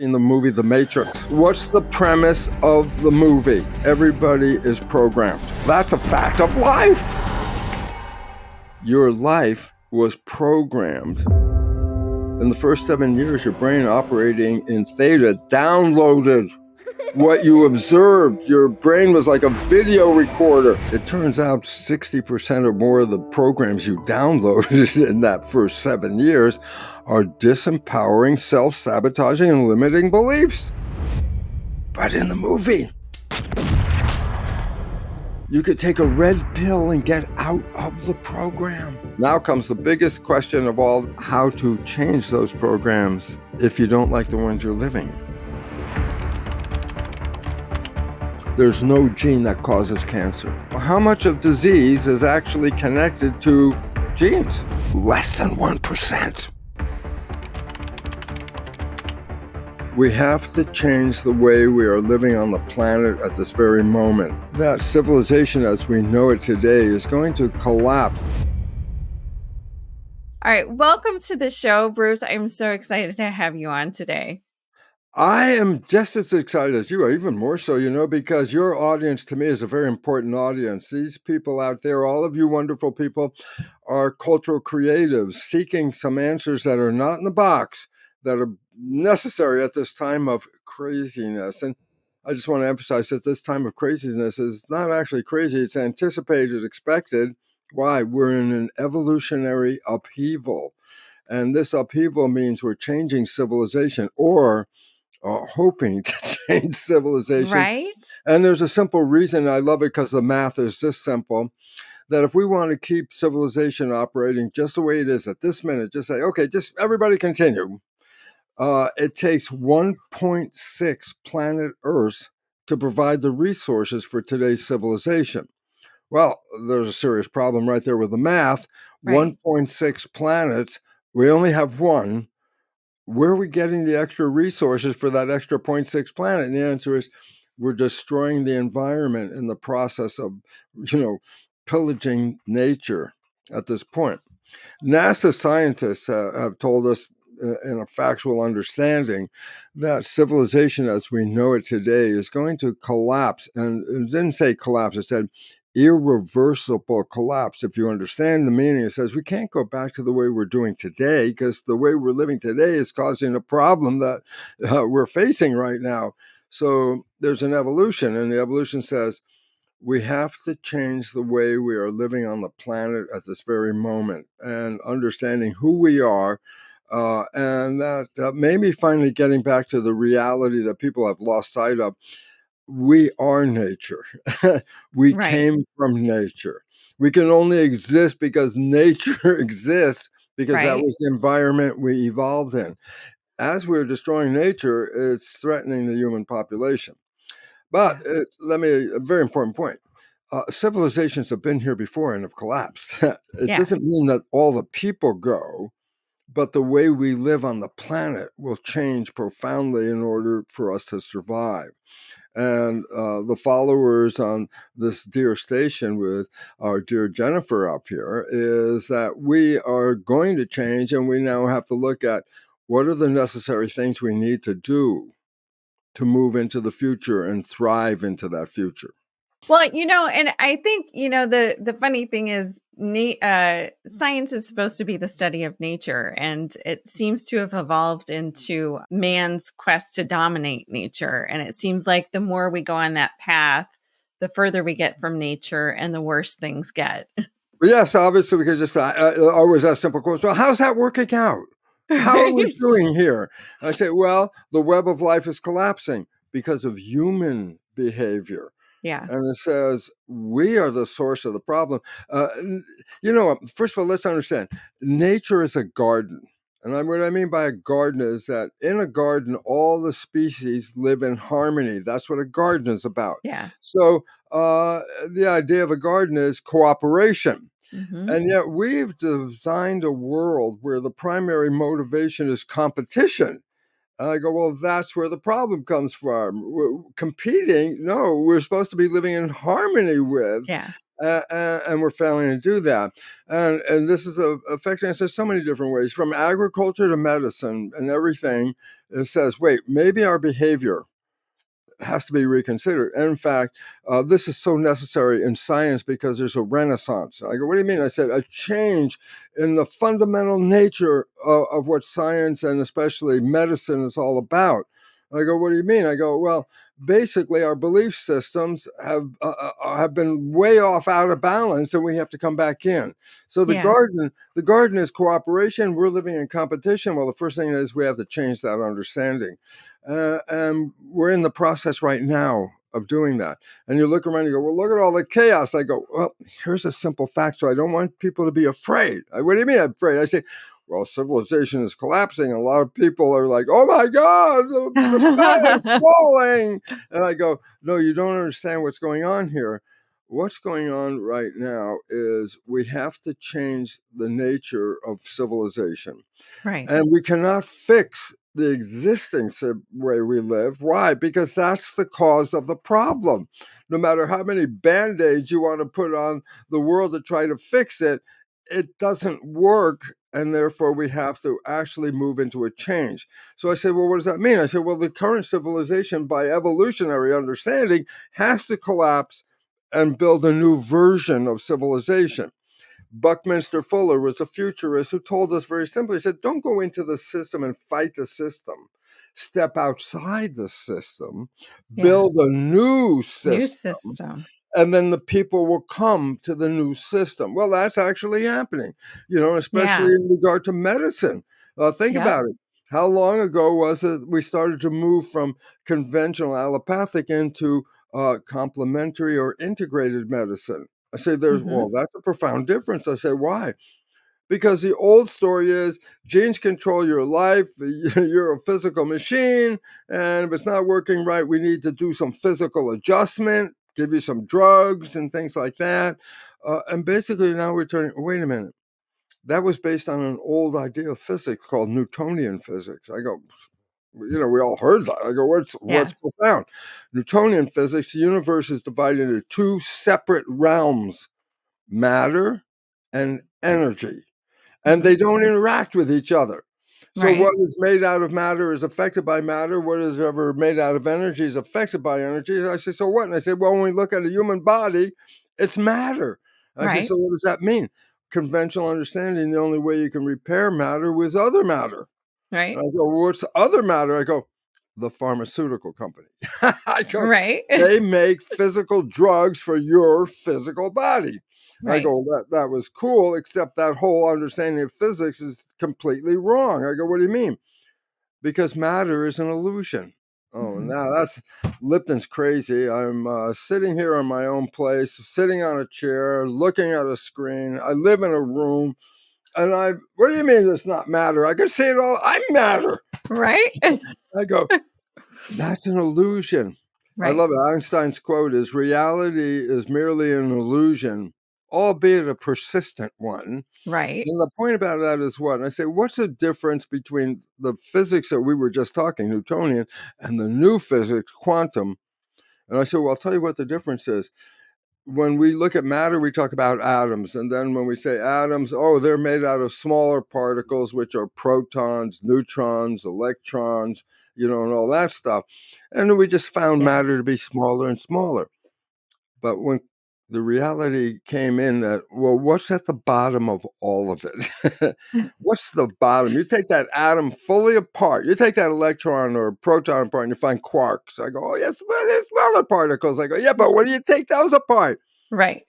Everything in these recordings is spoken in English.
In the movie The Matrix. What's the premise of the movie? Everybody is programmed. That's a fact of life. Your life was programmed. In the first 7 years, your brain operating in theta downloaded what you observed. Your brain was like a video recorder. It turns out 60% or more of the programs you downloaded in that first 7 years are disempowering, self-sabotaging, and limiting beliefs. But in the movie, you could take a red pill and get out of the program. Now comes the biggest question of all: how to change those programs if you don't like the ones you're living. There's no gene that causes cancer. How much of disease is actually connected to genes? Less than 1%. We have to change the way we are living on the planet at this very moment. That civilization as we know it today is going to collapse. All right, welcome to the show, Bruce. I'm so excited to have you on today. I am just as excited as you are, even more so, because your audience to me is a very important audience. These people out there, all of you wonderful people, are cultural creatives seeking some answers that are not in the box, that are necessary at this time of craziness. And I just want to emphasize that this time of craziness is not actually crazy, it's anticipated, expected. Why? We're in an evolutionary upheaval. And this upheaval means we're changing civilization, or hoping to change civilization. Right? And there's a simple reason. I love it because the math is this simple, that if we want to keep civilization operating just the way it is at this minute, just say, okay, just everybody continue. It takes 1.6 planet Earths to provide the resources for today's civilization. Well, there's a serious problem right there with the math. Right. 1.6 planets, we only have one. Where are we getting the extra resources for that extra 0.6 planet? And the answer is we're destroying the environment in the process of, pillaging nature at this point. NASA scientists have told us in a factual understanding that civilization as we know it today is going to collapse. And it didn't say collapse, it said irreversible collapse. If you understand the meaning, it says we can't go back to the way we're doing today because the way we're living today is causing a problem that we're facing right now. So there's an evolution, and the evolution says we have to change the way we are living on the planet at this very moment, and understanding who we are. And that maybe finally getting back to the reality that people have lost sight of. We are nature. We Right. came from nature. We can only exist because nature exists, because that Right. was the environment we evolved in. As we're destroying nature, it's threatening the human population. But Yeah. let me, a very important point. Civilizations have been here before and have collapsed. It Yeah. doesn't mean that all the people go, but the way we live on the planet will change profoundly in order for us to survive. And the followers on this dear station with our dear Jennifer up here is that we are going to change, and we now have to look at what are the necessary things we need to do to move into the future and thrive into that future. Well, and I think, the funny thing is science is supposed to be the study of nature, and it seems to have evolved into man's quest to dominate nature. And it seems like the more we go on that path, the further we get from nature and the worse things get. But yes, obviously, because just always ask simple question. Well, how's that working out? How are we Right? doing here? I say, well, the web of life is collapsing because of human behavior. Yeah. And it says, we are the source of the problem. First of all, let's understand nature is a garden. And what I mean by a garden is that in a garden, all the species live in harmony. That's what a garden is about. Yeah. So the idea of a garden is cooperation. Hmm. And yet we've designed a world where the primary motivation is competition. And I go, well, that's where the problem comes from. Competing, no, we're supposed to be living in harmony with. Yeah. And we're failing to do that. And this is affecting us in so many different ways, from agriculture to medicine and everything. It says, wait, maybe our behavior has to be reconsidered. And in fact, this is so necessary in science because there's a renaissance. I go, what do you mean? I said, a change in the fundamental nature of what science and especially medicine is all about. I go, what do you mean? I go, well, basically, our belief systems have been way off out of balance, and we have to come back in. So Yeah. the garden is cooperation. We're living in competition. Well, the first thing is we have to change that understanding. And we're in the process right now of doing that. And you look around, you go, well, look at all the chaos. I go, well, here's a simple fact. So I don't want people to be afraid. What do you mean afraid? I say, well, civilization is collapsing. A lot of people are like, oh my God, the sky is falling. And I go, no, you don't understand what's going on here. What's going on right now is we have to change the nature of civilization. Right. And we cannot fix the existing way we live. Why? Because that's the cause of the problem. No matter how many band aids you want to put on the world to try to fix it, it doesn't work. And therefore, we have to actually move into a change. So I said, well, what does that mean? I said, well, the current civilization, by evolutionary understanding, has to collapse and build a new version of civilization. Buckminster Fuller was a futurist who told us very simply, he said, don't go into the system and fight the system. Step outside the system, Yeah. build a new New system, system. and then the people will come to the new system. Well, that's actually happening, especially Yeah. in regard to medicine. Think Yep. about it. How long ago was it we started to move from conventional allopathic into complementary or integrated medicine? I say, Hmm. that's a profound difference. I say, why? Because the old story is genes control your life. You're a physical machine. And if it's not working right, we need to do some physical adjustment, give you some drugs and things like that. And basically, now we're turning, wait a minute. That was based on an old idea of physics called Newtonian physics. I go, we all heard that. I go, Yeah. what's profound? Newtonian physics, the universe is divided into two separate realms, matter and energy, and Hmm. they don't interact with each other. So Right. what is made out of matter is affected by matter. What is ever made out of energy is affected by energy. I say, so what? And I say, well, when we look at a human body, it's matter. I say, Right. so what does that mean? Conventional understanding, the only way you can repair matter was other matter. And Right. I go, well, what's the other matter? I go, the pharmaceutical company. I go, Right. they make physical drugs for your physical body. I Right. go, that was cool, except that whole understanding of physics is completely wrong. I go, what do you mean? Because matter is an illusion. Oh, Hmm. now that's Lipton's crazy. I'm sitting here in my own place, sitting on a chair, looking at a screen. I live in a room, and what do you mean it's not matter? I can see it all. I'm matter. Right. I go, that's an illusion. I Right. love it. Einstein's quote is reality is merely an illusion, albeit a persistent one. Right. And the point about that is what? And I say, what's the difference between the physics that we were just talking, Newtonian, and the new physics, quantum? And I said, well, I'll tell you what the difference is. When we look at matter, we talk about atoms. And then when we say atoms, oh, they're made out of smaller particles, which are protons, neutrons, electrons, and all that stuff. And we just found Yeah. matter to be smaller and smaller. But when the reality came in that, well, what's at the bottom of all of it? What's the bottom? You take that atom fully apart. You take that electron or proton apart and you find quarks. I go, oh, yes, well, they're smaller particles. I go, yeah, but what do you take those apart? Right.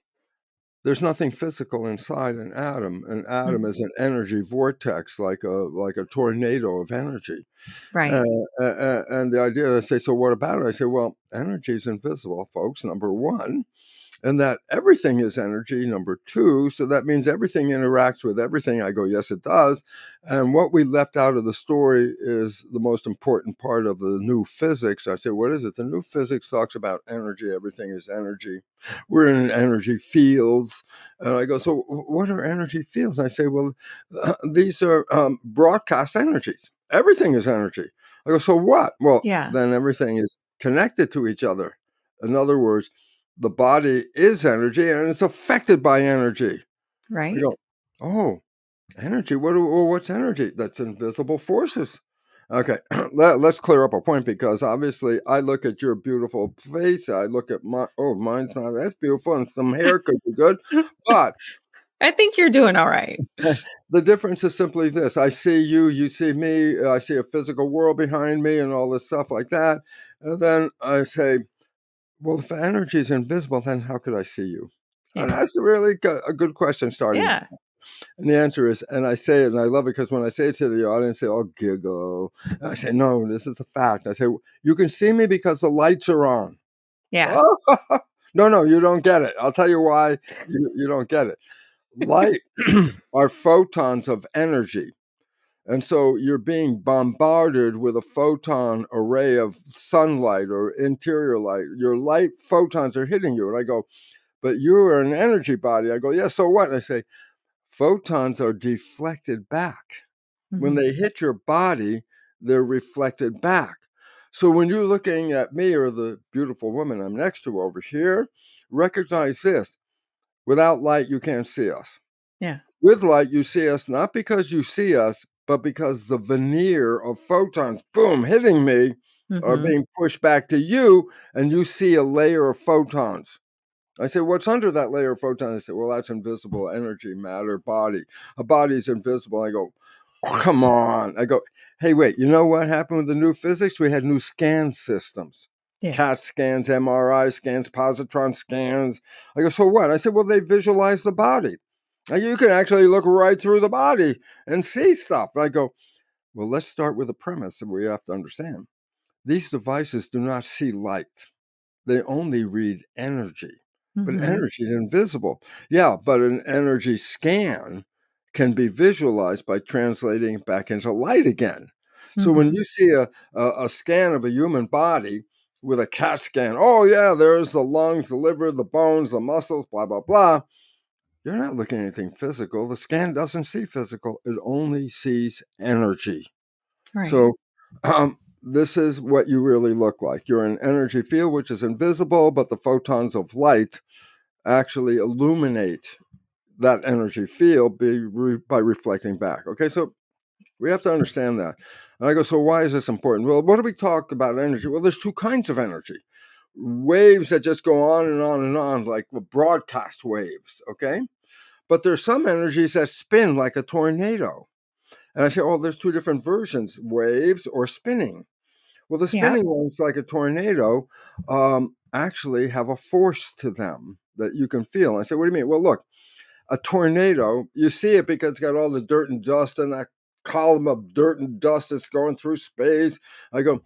There's nothing physical inside an atom. An atom Mhm. is an energy vortex, like a tornado of energy. Right. And the idea, I say, so what about it? I say, well, energy is invisible, folks. Number one, and that everything is energy, number two. So that means everything interacts with everything. I go, yes, it does. And what we left out of the story is the most important part of the new physics. I say, what is it? The new physics talks about energy. Everything is energy. We're in energy fields. And I go, so what are energy fields? And I say, well, these are broadcast energies. Everything is energy. I go, so what? Well, Yeah. then everything is connected to each other. In other words, the body is energy and it's affected by energy. I Right. go, oh, energy? What's energy? That's invisible forces. Okay, let's clear up a point because obviously I look at your beautiful face. I look at my, oh, mine's not as beautiful and some hair could be good. But I think you're doing all right. the difference is simply this: I see you, you see me, I see a physical world behind me and all this stuff like that. And then I say, well, if energy is invisible, then how could I see you? And Yeah. that's really a good question starting. Yeah. And the answer is, and I say it, and I love it because when I say it to the audience, they all giggle. And I say, no, this is a fact. I say, you can see me because the lights are on. Yeah. Oh, no, you don't get it. I'll tell you why you don't get it. Light are photons of energy. And so you're being bombarded with a photon array of sunlight or interior light. Your light photons are hitting you. And I go, but you're an energy body. I go, yeah, so what? And I say, photons are deflected back. When Mhm. they hit your body, they're reflected back. So when you're looking at me or the beautiful woman I'm next to over here, recognize this: without light, you can't see us. Yeah. With light, you see us not because you see us, but because the veneer of photons, boom, hitting me, are Mhm. being pushed back to you, and you see a layer of photons. I say, what's under that layer of photons? They say, well, that's invisible energy, matter, body. A body is invisible. I go, oh, come on. I go, hey, wait, you know what happened with the new physics? We had new scan systems. Yeah. CAT scans, MRI scans, positron scans. I go, so what? I said, well, they visualize the body. And you can actually look right through the body and see stuff. And I go, well, let's start with a premise that we have to understand. These devices do not see light. They only read energy, but Mhm. energy is invisible. Yeah, but an energy scan can be visualized by translating it back into light again. So when Mhm. you see a scan of a human body with a CAT scan, oh, yeah, there's the lungs, the liver, the bones, the muscles, blah, blah, blah. You're not looking at anything physical. The scan doesn't see physical, it only sees energy. Right. So, this is what you really look like. You're an energy field which is invisible, but the photons of light actually illuminate that energy field by reflecting back. Okay, so we have to understand that. And I go, so why is this important? Well, what do we talk about energy? Well, there's two kinds of energy: waves that just go on and on and on, like the broadcast waves. Okay, but there's some energies that spin like a tornado. And I say, oh, there's two different versions: waves or spinning. Well, the Yep. spinning ones, like a tornado, actually have a force to them that you can feel. I said, what do you mean? Well, look, a tornado, you see it because it's got all the dirt and dust and that column of dirt and dust that's going through space. I go,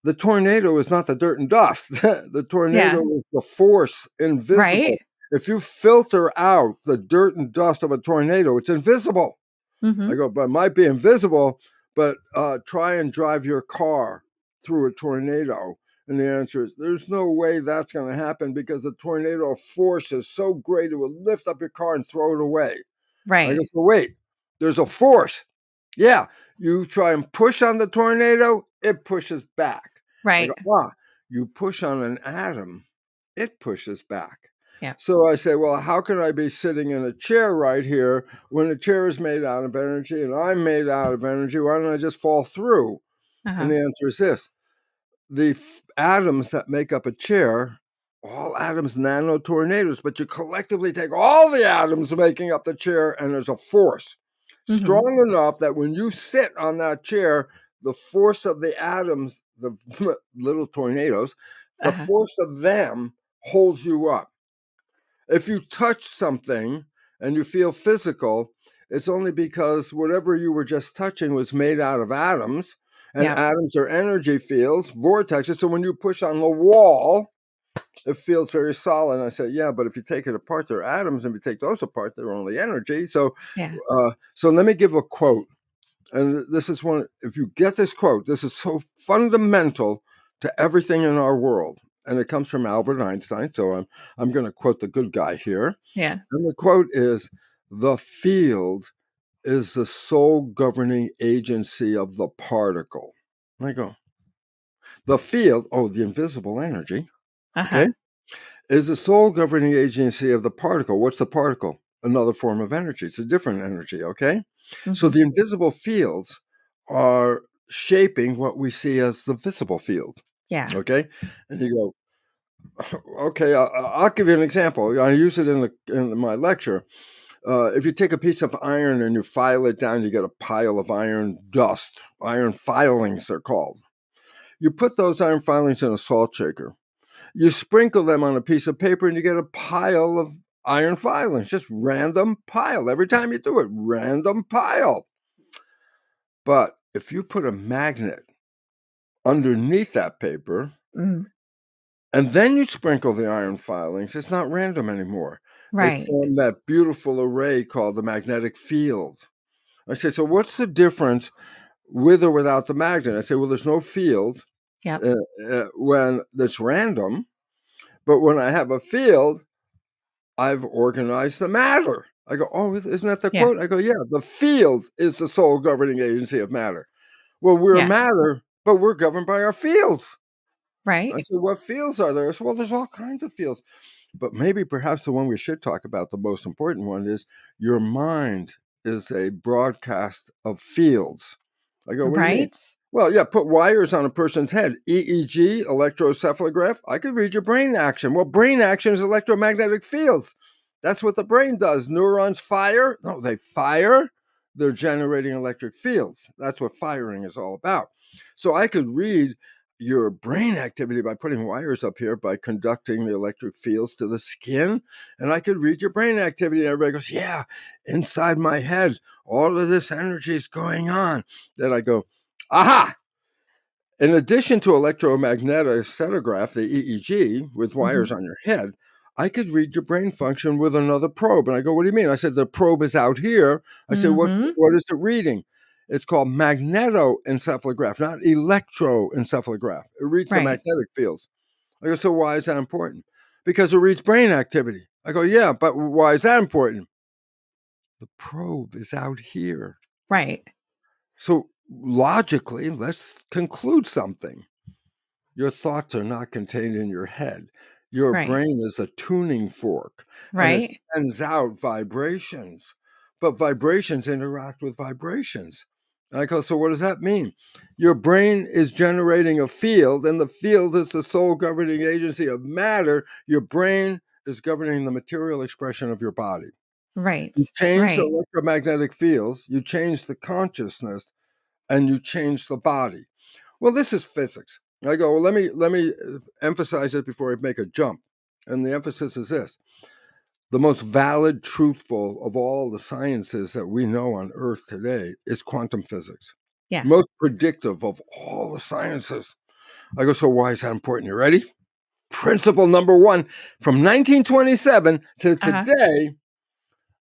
the tornado is not the dirt and dust. The tornado Yeah. is the force invisible. Right. If you filter out the dirt and dust of a tornado, it's invisible. I Mhm. go, but it might be invisible, but try and drive your car through a tornado. And the answer is there's no way that's going to happen because the tornado force is so great it will lift up your car and throw it away. I go, Right. so wait, there's a force. Yeah, you try and push on the tornado, it pushes back. I go, Right. you push on an atom, it pushes back. Yeah. So I say, well, how can I be sitting in a chair right here when the chair is made out of energy and I'm made out of energy? Why don't I just fall through? And Uh-huh. the answer is this: the atoms that make up a chair, all atoms, nano tornadoes, but you collectively take all the atoms making up the chair, and there's a force Mhm. strong enough that when you sit on that chair, the force of the atoms, the little tornadoes, the Uh-huh. force of them holds you up. If you touch something and you feel physical, it's only because whatever you were just touching was made out of atoms, and Yep. atoms are energy fields, vortexes. So when you push on the wall, it feels very solid. And I said, yeah, but if you take it apart, they're atoms, and if you take those apart, they're only energy. Yeah. So let me give a quote. And this is one, if you get this quote, this is so fundamental to everything in our world. And it comes from Albert Einstein. So I'm going to quote the good guy here. Yeah. And the quote is: the field is the sole governing agency of the particle. I go, the field, oh, the invisible energy, Uh-huh. okay, is the sole governing agency of the particle. What's the particle? Another form of energy. It's a different energy, okay? So Hmm. the invisible fields are shaping what we see as the visible field, Yeah. okay? And you go, okay, I'll give you an example. I use it in my lecture. If you take a piece of iron and you file it down, you get a pile of iron dust. Iron filings, they're called. You put those iron filings in a salt shaker. You sprinkle them on a piece of paper and you get a pile of iron filings, just random pile. Every time you do it, random pile. But if you put a magnet underneath that paper Mm. and then you sprinkle the iron filings, it's not random anymore. They Right. form that beautiful array called the magnetic field. I say, so what's the difference with or without the magnet? I say, well, there's no field Yep. when that's random, but when I have a field, I've organized the matter. I go, oh, isn't that the Yeah. quote? I go, yeah, the field is the sole governing agency of matter. Well, we're Yeah. matter, but we're governed by our fields. I Right. said, what fields are there? I said, well, there's all kinds of fields. But maybe perhaps the one we should talk about, the most important one, is your mind is a broadcast of fields. I go, what do you mean? Right. Well, yeah, put wires on a person's head. EEG, electroencephalograph. I could read your brain action. Well, brain action is electromagnetic fields. That's what the brain does. Neurons fire. No, they fire. They're generating electric fields. That's what firing is all about. So I could read your brain activity by putting wires up here, by conducting the electric fields to the skin. And I could read your brain activity. Everybody goes, yeah, inside my head, all of this energy is going on. Then I go, aha. In addition to electromagnetic the EEG, with Hmm. wires on your head, I could read your brain function with another probe. And I go, what do you mean? I said, the probe is out here. I said, Hmm. what is it reading? It's called magnetoencephalograph, not electroencephalograph. It reads the Right. magnetic fields. I go, so why is that important? Because it reads brain activity. I go, yeah, but why is that important? The probe is out here. Right. So logically, let's conclude something. Your thoughts are not contained in your head. Your Right. brain is a tuning fork and it Right. sends out vibrations, but vibrations interact with vibrations. And I go, so what does that mean? Your brain is generating a field, and the field is the sole governing agency of matter. Your brain is governing the material expression of your body. Right. You change the Right. electromagnetic fields, you change the consciousness, and you change the body. Well, this is physics. I go, well, let me emphasize it before I make a jump. And the emphasis is this: the most valid, truthful of all the sciences that we know on Earth today is quantum physics. Yeah. Most predictive of all the sciences. I go, so why is that important? You ready? Principle number one, from 1927 to Uh-huh. today,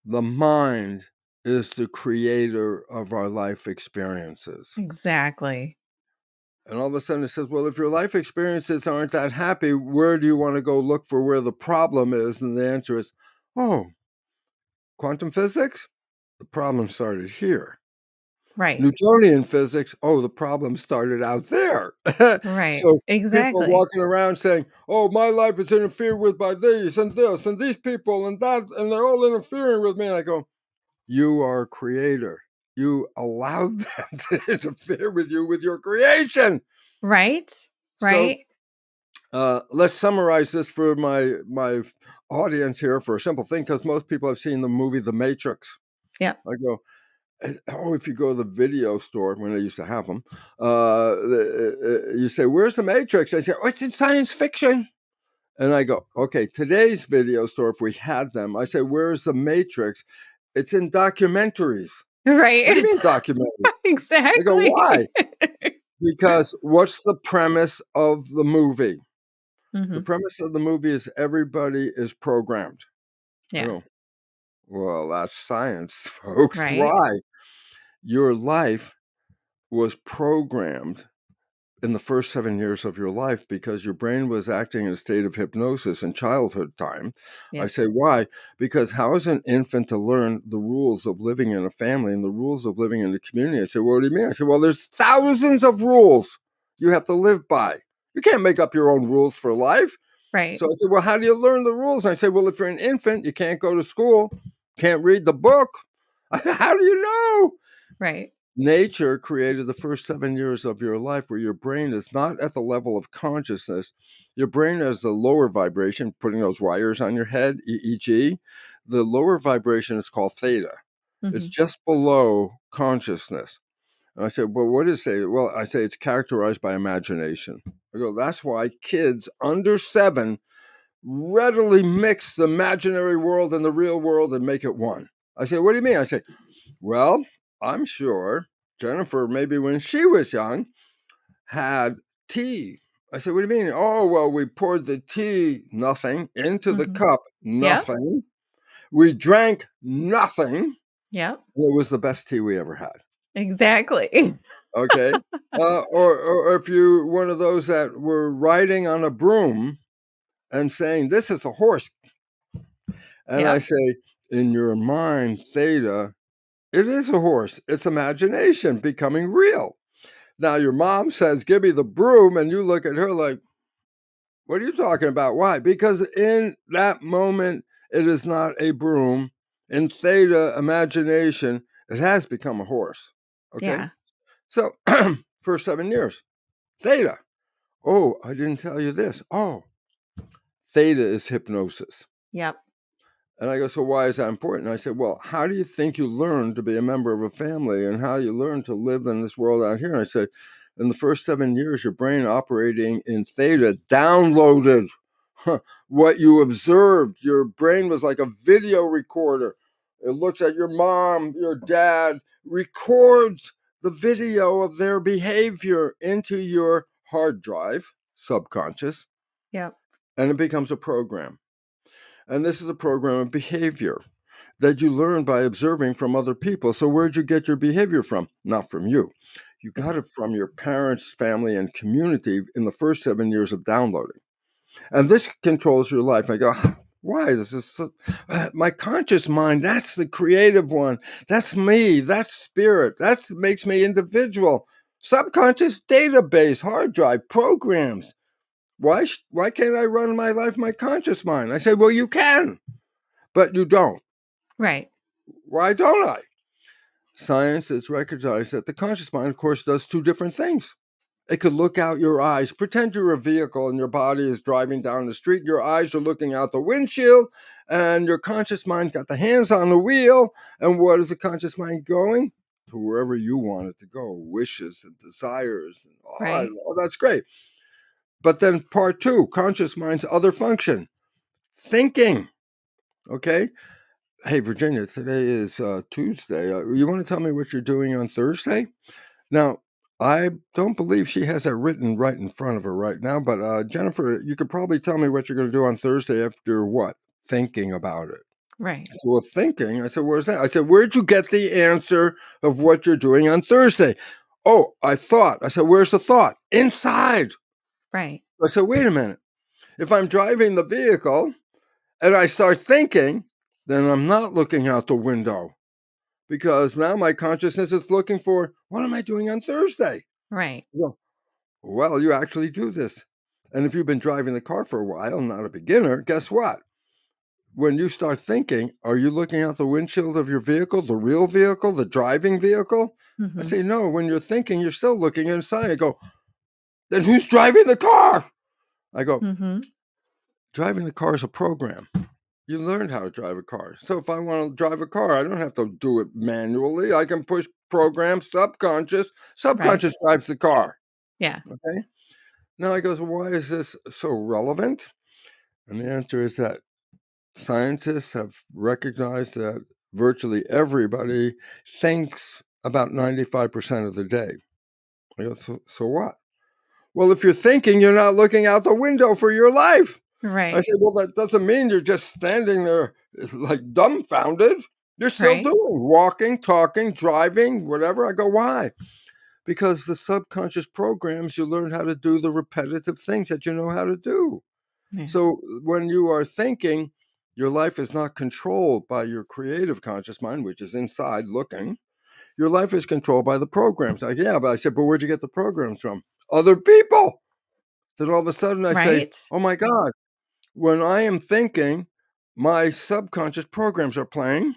the mind is the creator of our life experiences. Exactly. And all of a sudden it says, well, if your life experiences aren't that happy, where do you want to go look for where the problem is? And the answer is, oh, quantum physics? The problem started here. Right. Newtonian physics, oh, the problem started out there. Right. So people Exactly. walking around saying, oh, my life is interfered with by these and this and these people and that, and they're all interfering with me. And I go, you are a creator. You allowed them to interfere with you with your creation. Right. So Right. let's summarize this for my audience here for a simple thing, because most people have seen the movie The Matrix. Yep. I go, oh, if you go to the video store when they used to have them, you say, "Where's the Matrix?" I say, "Oh, it's in science fiction." And I go, "Okay, today's video store, if we had them, I say, where's the Matrix? It's in documentaries." What do you Right. mean documentary? I go, Exactly. why? Because what's the premise of the movie? The Hmm. premise of the movie is everybody is programmed. I Yeah. go, well, that's science, folks. Right. Why? Your life was programmed in the first 7 years of your life because your brain was acting in a state of hypnosis in childhood time. I Yep. say, why? Because how is an infant to learn the rules of living in a family and the rules of living in a community? I say, well, what do you mean? I say, well, there's thousands of rules you have to live by. You can't make up your own rules for life. Right. So I said, "Well, how do you learn the rules?" And I said, "Well, if you're an infant, you can't go to school, can't read the book. How do you know?" Right. Nature created the first 7 years of your life where your brain is not at the level of consciousness. Your brain has a lower vibration, putting those wires on your head, EEG. The lower vibration is called theta. It's Mhm. just below consciousness. And I said, "Well, what is theta?" Well, I say it's characterized by imagination. I go, "That's why kids under 7 readily mix the imaginary world and the real world and make it one." I say, "What do you mean?" I say, "Well, I'm sure Jennifer, maybe when she was young, had tea." I said, "What do you mean?" "Oh, well, we poured the tea, nothing, into the Mhm. cup, Yep. nothing. We drank nothing. Yep. It was the best tea we ever had." Exactly. Okay. Or if you one of those that were riding on a broom and saying, "This is a horse," and I Yep. say, "In your mind, theta, it is a horse. It's imagination becoming real." Now your mom says, "Give me the broom," and you look at her like, "What are you talking about?" Why? Because in that moment, it is not a broom. In theta imagination, it has become a horse. Okay? Yeah. So, first 7 years, theta. "Oh, I didn't tell you this." "Oh, theta is hypnosis." Yep. And I go, "So why is that important?" I said, "Well, how do you think you learn to be a member of a family and how you learn to live in this world out here?" And I said, "In the first 7 years, your brain operating in theta downloaded what you observed. Your brain was like a video recorder. It looks at your mom, your dad, records the video of their behavior into your hard drive, subconscious, Yep. and it becomes a program. And this is a program of behavior that you learn by observing from other people. So, where'd you get your behavior from? Not from you. You got it from your parents, family, and community in the first 7 years of downloading. And this controls your life. I go, why? This is my conscious mind. That's the creative one. That's me. That's spirit. That makes me individual. Subconscious database, hard drive, programs. Why can't I run my life, my conscious mind? I say, well, you can, but you don't. Right. Why don't I? Science has recognized that the conscious mind, of course, does two different things. It could look out your eyes. Pretend you're a vehicle and your body is driving down the street. Your eyes are looking out the windshield, and your conscious mind got the hands on the wheel. And what is the conscious mind going? To wherever you want it to go, wishes and desires. And Right. oh, that's great. But then part two, conscious mind's other function, thinking. Okay. Hey, Virginia, today is Tuesday. You want to tell me what you're doing on Thursday? Now, I don't believe she has that written right in front of her right now, but Jennifer, you could probably tell me what you're going to do on Thursday after what? Thinking about it. Right. So, well, thinking, I said, where's that? I said, where'd you get the answer of what you're doing on Thursday? Oh, I thought. I said, where's the thought? Inside. Right. I said, wait a minute. If I'm driving the vehicle and I start thinking, then I'm not looking out the window because now my consciousness is looking for what am I doing on Thursday? Right. You go, well, you actually do this. And if you've been driving the car for a while, not a beginner, guess what? When you start thinking, are you looking out the windshield of your vehicle, the real vehicle, the driving vehicle? I Mhm. say, no, when you're thinking, you're still looking inside. I go, then who's driving the car? I go, Mhm. driving the car is a program. You learned how to drive a car. So if I want to drive a car, I don't have to do it manually. I can push program subconscious. Right. Subconscious drives the car. Yeah. Okay. Now I goes, well, why is this so relevant? And the answer is that scientists have recognized that virtually everybody thinks about 95% of the day. I go, so what? Well, if you're thinking, you're not looking out the window for your life. I Right. said, well, that doesn't mean you're just standing there like dumbfounded. You're still Right. doing walking, talking, driving, whatever. I go, why? Because the subconscious programs you learn how to do the repetitive things that you know how to do. Yeah. So when you are thinking, your life is not controlled by your creative conscious mind, which is inside looking. Your life is controlled by the programs. Like, yeah, but I said, but where'd you get the programs from? Other people. Then all of a sudden I say, Right. oh my God. When I am thinking, my subconscious programs are playing.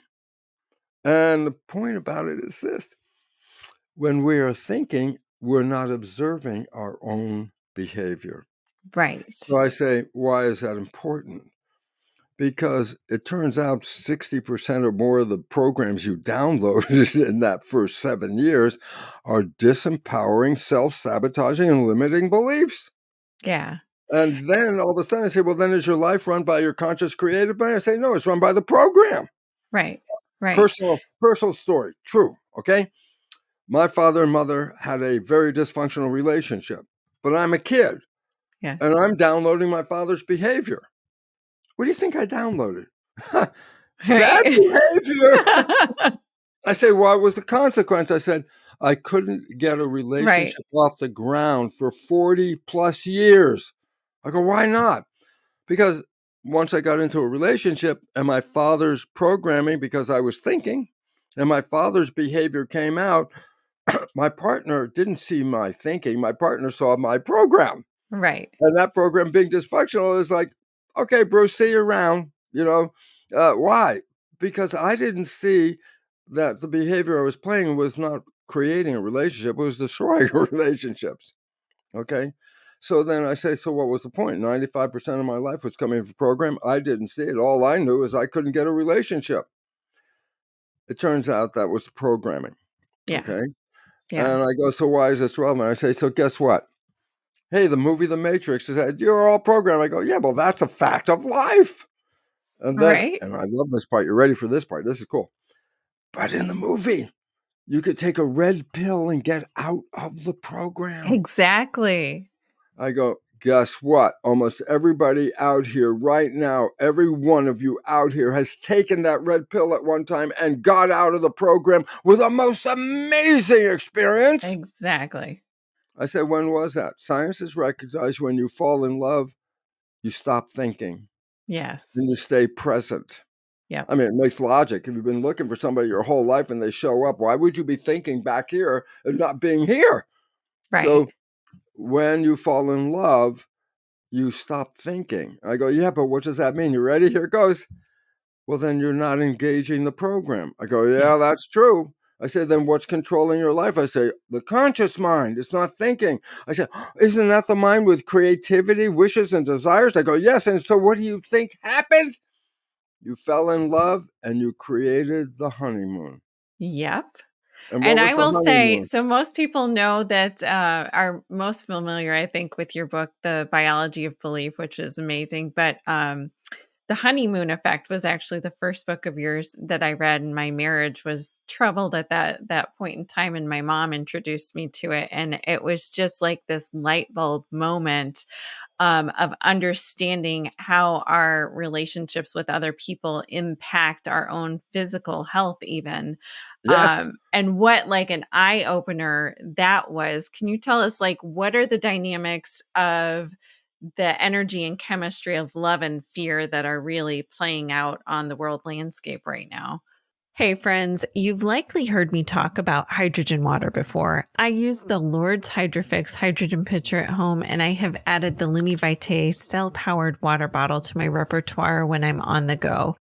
And the point about it is this: when we are thinking, we're not observing our own behavior. Right. So I say, why is that important? Because it turns out 60% or more of the programs you downloaded in that first 7 years are disempowering, self-sabotaging, and limiting beliefs. Yeah. And then all of a sudden I say, well, then is your life run by your conscious creative mind? I say, no, it's run by the program. Right. Right. Personal story. True. Okay. My father and mother had a very dysfunctional relationship, but I'm a kid Yeah. and I'm downloading my father's behavior. What do you think I downloaded? Bad Right. behavior. I say, what was the consequence? I said, I couldn't get a Right. relationship off the ground for 40 plus years. I go, why not? Because once I got into a relationship and my father's programming, because I was thinking, and my father's behavior came out, my partner didn't see my thinking. My partner saw my program. Right. And that program being dysfunctional is like, okay, Bruce, see you around. Why? Because I didn't see that the behavior I was playing was not creating a relationship, it was destroying relationships. Okay. So then I say, so what was the point? 95% of my life was coming from program. I didn't see it. All I knew is I couldn't get a relationship. It turns out that was programming. Yeah. Okay. Yeah. And I go, so why is this relevant? I say, so guess what? Hey, the movie The Matrix said, you're all programmed. I go, yeah, well, that's a fact of life. And then, Right. and I love this part. You're ready for this part. This is cool. But in the movie, you could take a red pill and get out of the program. Exactly. I go, guess what? Almost everybody out here right now, every one of you out here has taken that red pill at one time and got out of the program with a most amazing experience. Exactly. I said, when was that? Science has recognized when you fall in love, you stop thinking Yes. and you stay present. Yep. I mean, it makes logic. If you've been looking for somebody your whole life and they show up, why would you be thinking back here and not being here? Right. So when you fall in love, you stop thinking. I go, yeah, but what does that mean? You ready? Here it goes. Well, then you're not engaging the program. I go, Yeah. yeah, that's true. I said, then what's controlling your life? I say, the conscious mind. It's not thinking. I said, isn't that the mind with creativity, wishes, and desires? I go, yes. And so what do you think happened? You fell in love and you created the honeymoon. Yep. And what And was I the will say, honeymoon? so most people know that are most familiar, I think, with your book, The Biology of Belief, which is amazing. But The Honeymoon Effect was actually the first book of yours that I read, and my marriage was troubled at that point in time, and my mom introduced me to it, and it was just like this light bulb moment of understanding how our relationships with other people impact our own physical health, even. Yes. And what like an eye opener that was. Can you tell us, like, what are the dynamics of the energy and chemistry of love and fear that are really playing out on the world landscape right now? Hey friends, you've likely heard me talk about hydrogen water before. I use the Lord's Hydrofix hydrogen pitcher at home, and I have added the LumiVitae cell-powered water bottle to my repertoire when I'm on the go.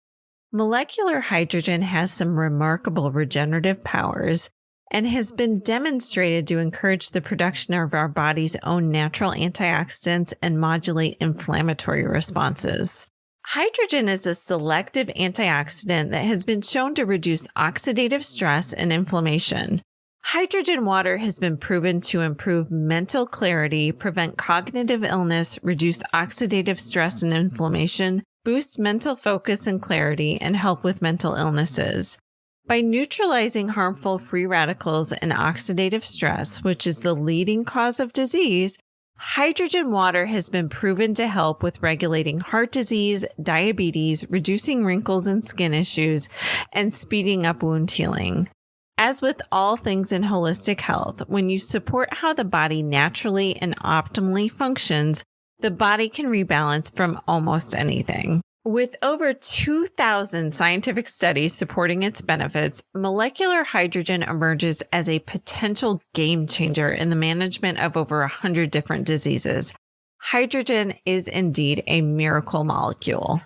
Molecular hydrogen has some remarkable regenerative powers and has been demonstrated to encourage the production of our body's own natural antioxidants and modulate inflammatory responses. Hydrogen is a selective antioxidant that has been shown to reduce oxidative stress and inflammation. Hydrogen water has been proven to improve mental clarity, prevent cognitive illness, reduce oxidative stress and inflammation, boost mental focus and clarity, and help with mental illnesses. By neutralizing harmful free radicals and oxidative stress, which is the leading cause of disease, hydrogen water has been proven to help with regulating heart disease, diabetes, reducing wrinkles and skin issues, and speeding up wound healing. As with all things in holistic health, when you support how the body naturally and optimally functions, the body can rebalance from almost anything. With over 2,000 scientific studies supporting its benefits, molecular hydrogen emerges as a potential game changer in the management of over 100 different diseases. hydrogen is indeed a miracle molecule.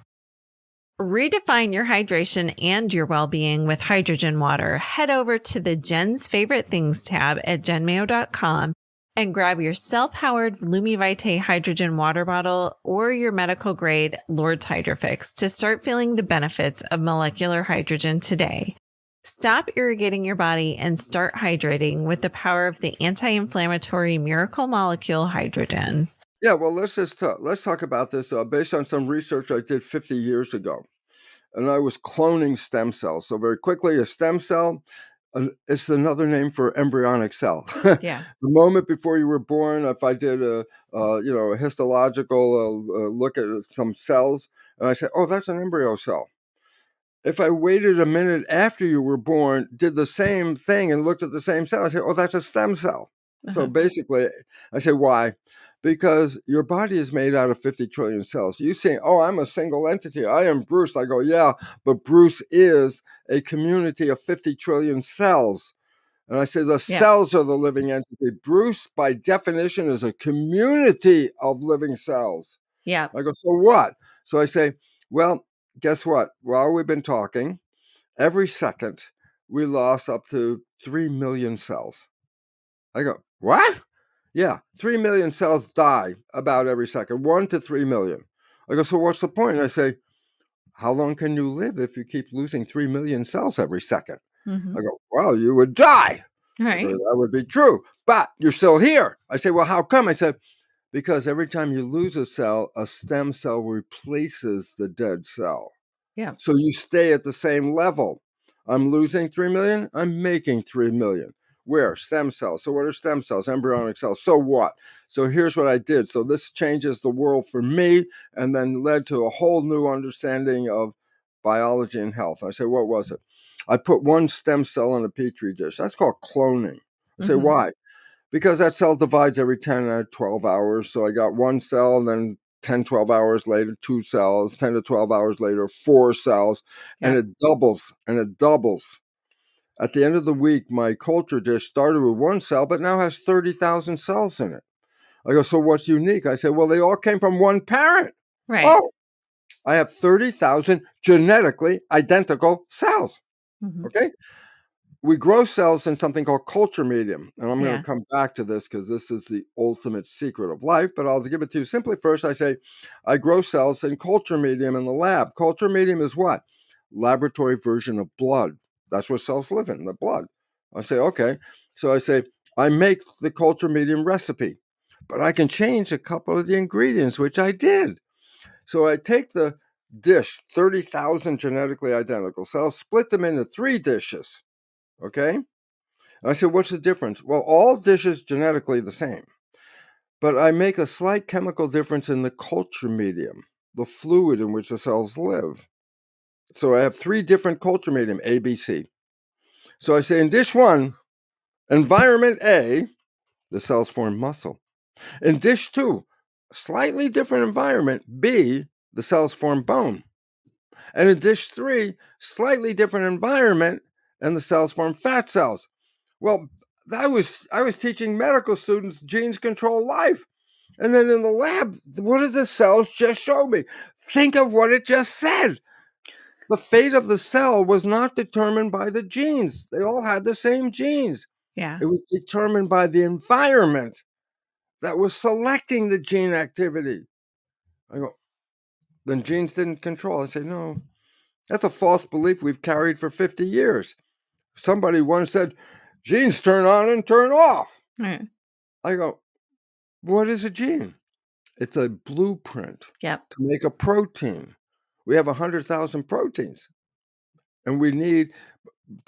Redefine your hydration and your well-being with hydrogen water. Head over to the Jen's Favorite Things tab at jenmayo.com and grab your cell-powered LumiVitae hydrogen water bottle or your medical-grade Lord's Hydrofix to start feeling the benefits of molecular hydrogen today. Stop irrigating your body and start hydrating with the power of the anti-inflammatory miracle molecule hydrogen. Yeah, well, let's talk about this based on some research I did 50 years ago, and I was cloning stem cells. So very quickly, a stem cell, it's another name for embryonic cell. Yeah. The moment before you were born, if I did a histological look at some cells, and I said, "Oh, that's an embryo cell." If I waited a minute after you were born, did the same thing and looked at the same cell, I say, "Oh, that's a stem cell." So Uh-huh. basically, I say, "Why?" Because your body is made out of 50 trillion cells. You say, "Oh, I'm a single entity. I am Bruce." I go, "Yeah, but Bruce is a community of 50 trillion cells." And I say, "The Yeah. cells are the living entity. Bruce, by definition, is a community of living cells." Yeah. I go, "So what?" So I say, "Well, guess what? While we've been talking, every second we lost up to 3 million cells." I go, "What?" "Yeah, 3 million cells die about every second, 1 to 3 million." I go, "So what's the point?" And I say, "How long can you live if you keep losing 3 million cells every second?" Mm-hmm. I go, "Well, you would die." I go, Right. "That would be true, but you're still here." I say, "Well, how come?" I said, "Because every time you lose a cell, a stem cell replaces the dead cell. Yeah. So you stay at the same level. I'm losing 3 million, I'm making 3 million. Where? Stem cells. So what are stem cells? Embryonic cells. So what?" So here's what I did. So this changes the world for me and then led to a whole new understanding of biology and health. I say, what was it? I put one stem cell in a petri dish. That's called cloning. I say, Mm-hmm. why? Because that cell divides every 10 to 12 hours. So I got one cell, and then 10, 12 hours later, two cells, 10 to 12 hours later, four cells, and Yeah. it doubles and it doubles. At the end of the week, my culture dish started with one cell, but now has 30,000 cells in it. I go, "So what's unique?" I say, "Well, they all came from one parent." Right. "Oh, I have 30,000 genetically identical cells." Mm-hmm. Okay. We grow cells in something called culture medium. And I'm going to Yeah. come back to this because this is the ultimate secret of life, but I'll give it to you simply. First, I say I grow cells in culture medium in the lab. Culture medium is what? Laboratory version of blood. That's what cells live in, the blood. I say, okay. So I say, I make the culture medium recipe, but I can change a couple of the ingredients, which I did. So I take the dish, 30,000 genetically identical cells, split them into three dishes. Okay. I said, "What's the difference?" "Well, all dishes genetically the same, but I make a slight chemical difference in the culture medium, the fluid in which the cells live." So I have three different culture medium, A, B, C. So I say in dish one, environment A, the cells form muscle. In dish two, slightly different environment, B, the cells form bone. And in dish three, slightly different environment, and the cells form fat cells. Well, I was teaching medical students genes control life. And then in the lab, what did the cells just show me? Think of what it just said. The fate of the cell was not determined by the genes. They all had the same genes. Yeah. It was determined by the environment that was selecting the gene activity. I go, then genes didn't control. I say, no, that's a false belief we've carried for 50 years. Somebody once said, genes turn on and turn off. Right. I go, what is a gene? It's a blueprint Yep. to make a protein. We have 100,000 proteins, and we need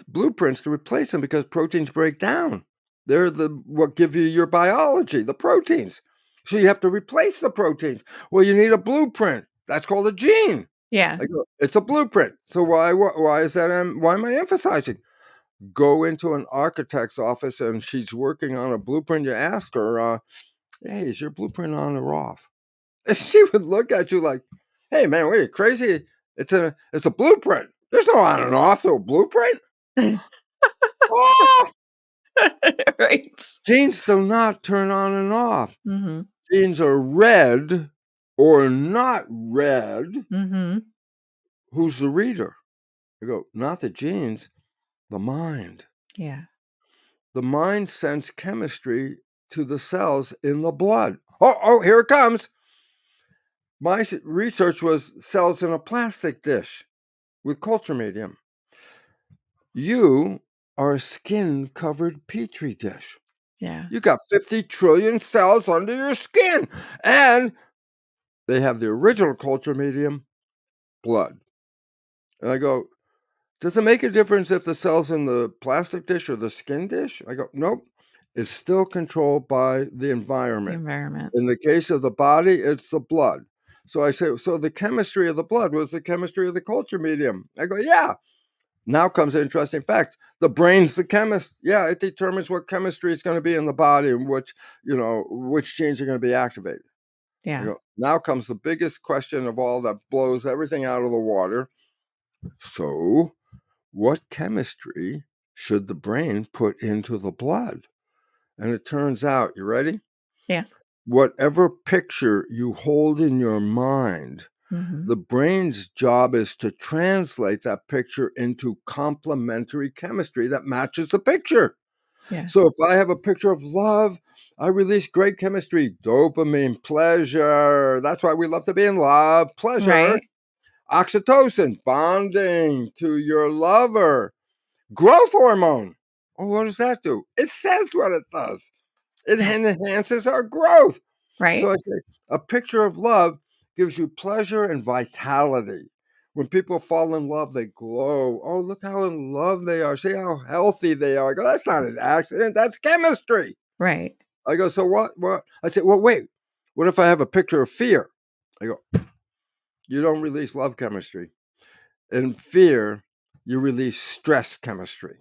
blueprints to replace them because proteins break down. They're what give you your biology, the proteins. So you have to replace the proteins. Well, you need a blueprint. That's called a gene. Yeah. I go, it's a blueprint. So why is that? Why am I emphasizing? Go into an architect's office and she's working on a blueprint. You ask her, "Hey, is your blueprint on or off?" And she would look at you like, "Hey, man, what are you crazy? It's a blueprint. There's no on and off to a blueprint." Oh, Right. genes do not turn on and off. Mm-hmm. genes are read or not read, Mhm. who's the reader? I go, not the genes, the mind. Yeah. The mind sends chemistry to the cells in the blood. Oh, here it comes. My research was cells in a plastic dish with culture medium. You are a skin covered petri dish. Yeah. You got 50 trillion cells under your skin, and they have the original culture medium, blood. And I go, does it make a difference if the cell's in the plastic dish or the skin dish? I go, nope. It's still controlled by the The environment. environment. In the case of the body, it's the blood. So I say, so the chemistry of the blood was the chemistry of the culture medium. I go, yeah. Now comes an interesting fact. The brain's the chemist. Yeah, it determines what chemistry is going to be in the body and which genes are going to be activated. I Yeah. go, now comes the biggest question of all that blows everything out of the water. So, what chemistry should the brain put into the blood? And it turns out, you ready? Yeah. Whatever picture you hold in your mind, Mhm. the brain's job is to translate that picture into complementary chemistry that matches the picture. Yeah. So if I have a picture of love, I release great chemistry, dopamine, pleasure. That's why we love to be in love, pleasure, Right. oxytocin, bonding to your lover, growth hormone. Oh, what does that do? It says what it does. It Yeah. enhances our growth. So Right. I say a picture of love gives you pleasure and vitality. When people fall in love, they glow. Oh, look how in love they are. See how healthy they are. I go, that's not an accident. That's chemistry. Right. I go, so what? What? I say, well, wait. What if I have a picture of fear? I go, you don't release love chemistry. In fear, you release stress chemistry.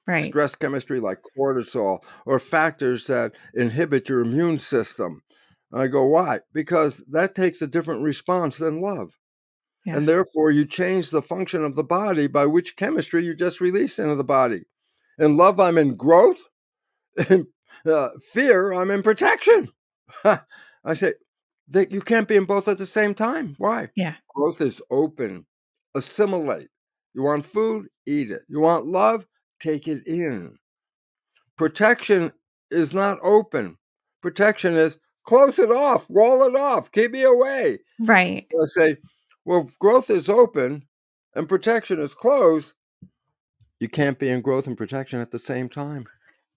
Right. Stress chemistry like cortisol or factors that inhibit your immune system. I go, why? Because that takes a different response than love. Yeah. And therefore, you change the function of the body by which chemistry you just released into the body. In love, I'm in growth. In fear, I'm in protection. I say that you can't be in both at the same time. Why? Yeah. Growth is open, assimilate. You want food? Eat it. You want love? Take it in. Protection is not open. Protection is close it off, wall it off, keep me away. Right. I say, well, if growth is open and protection is closed, you can't be in growth and protection at the same time.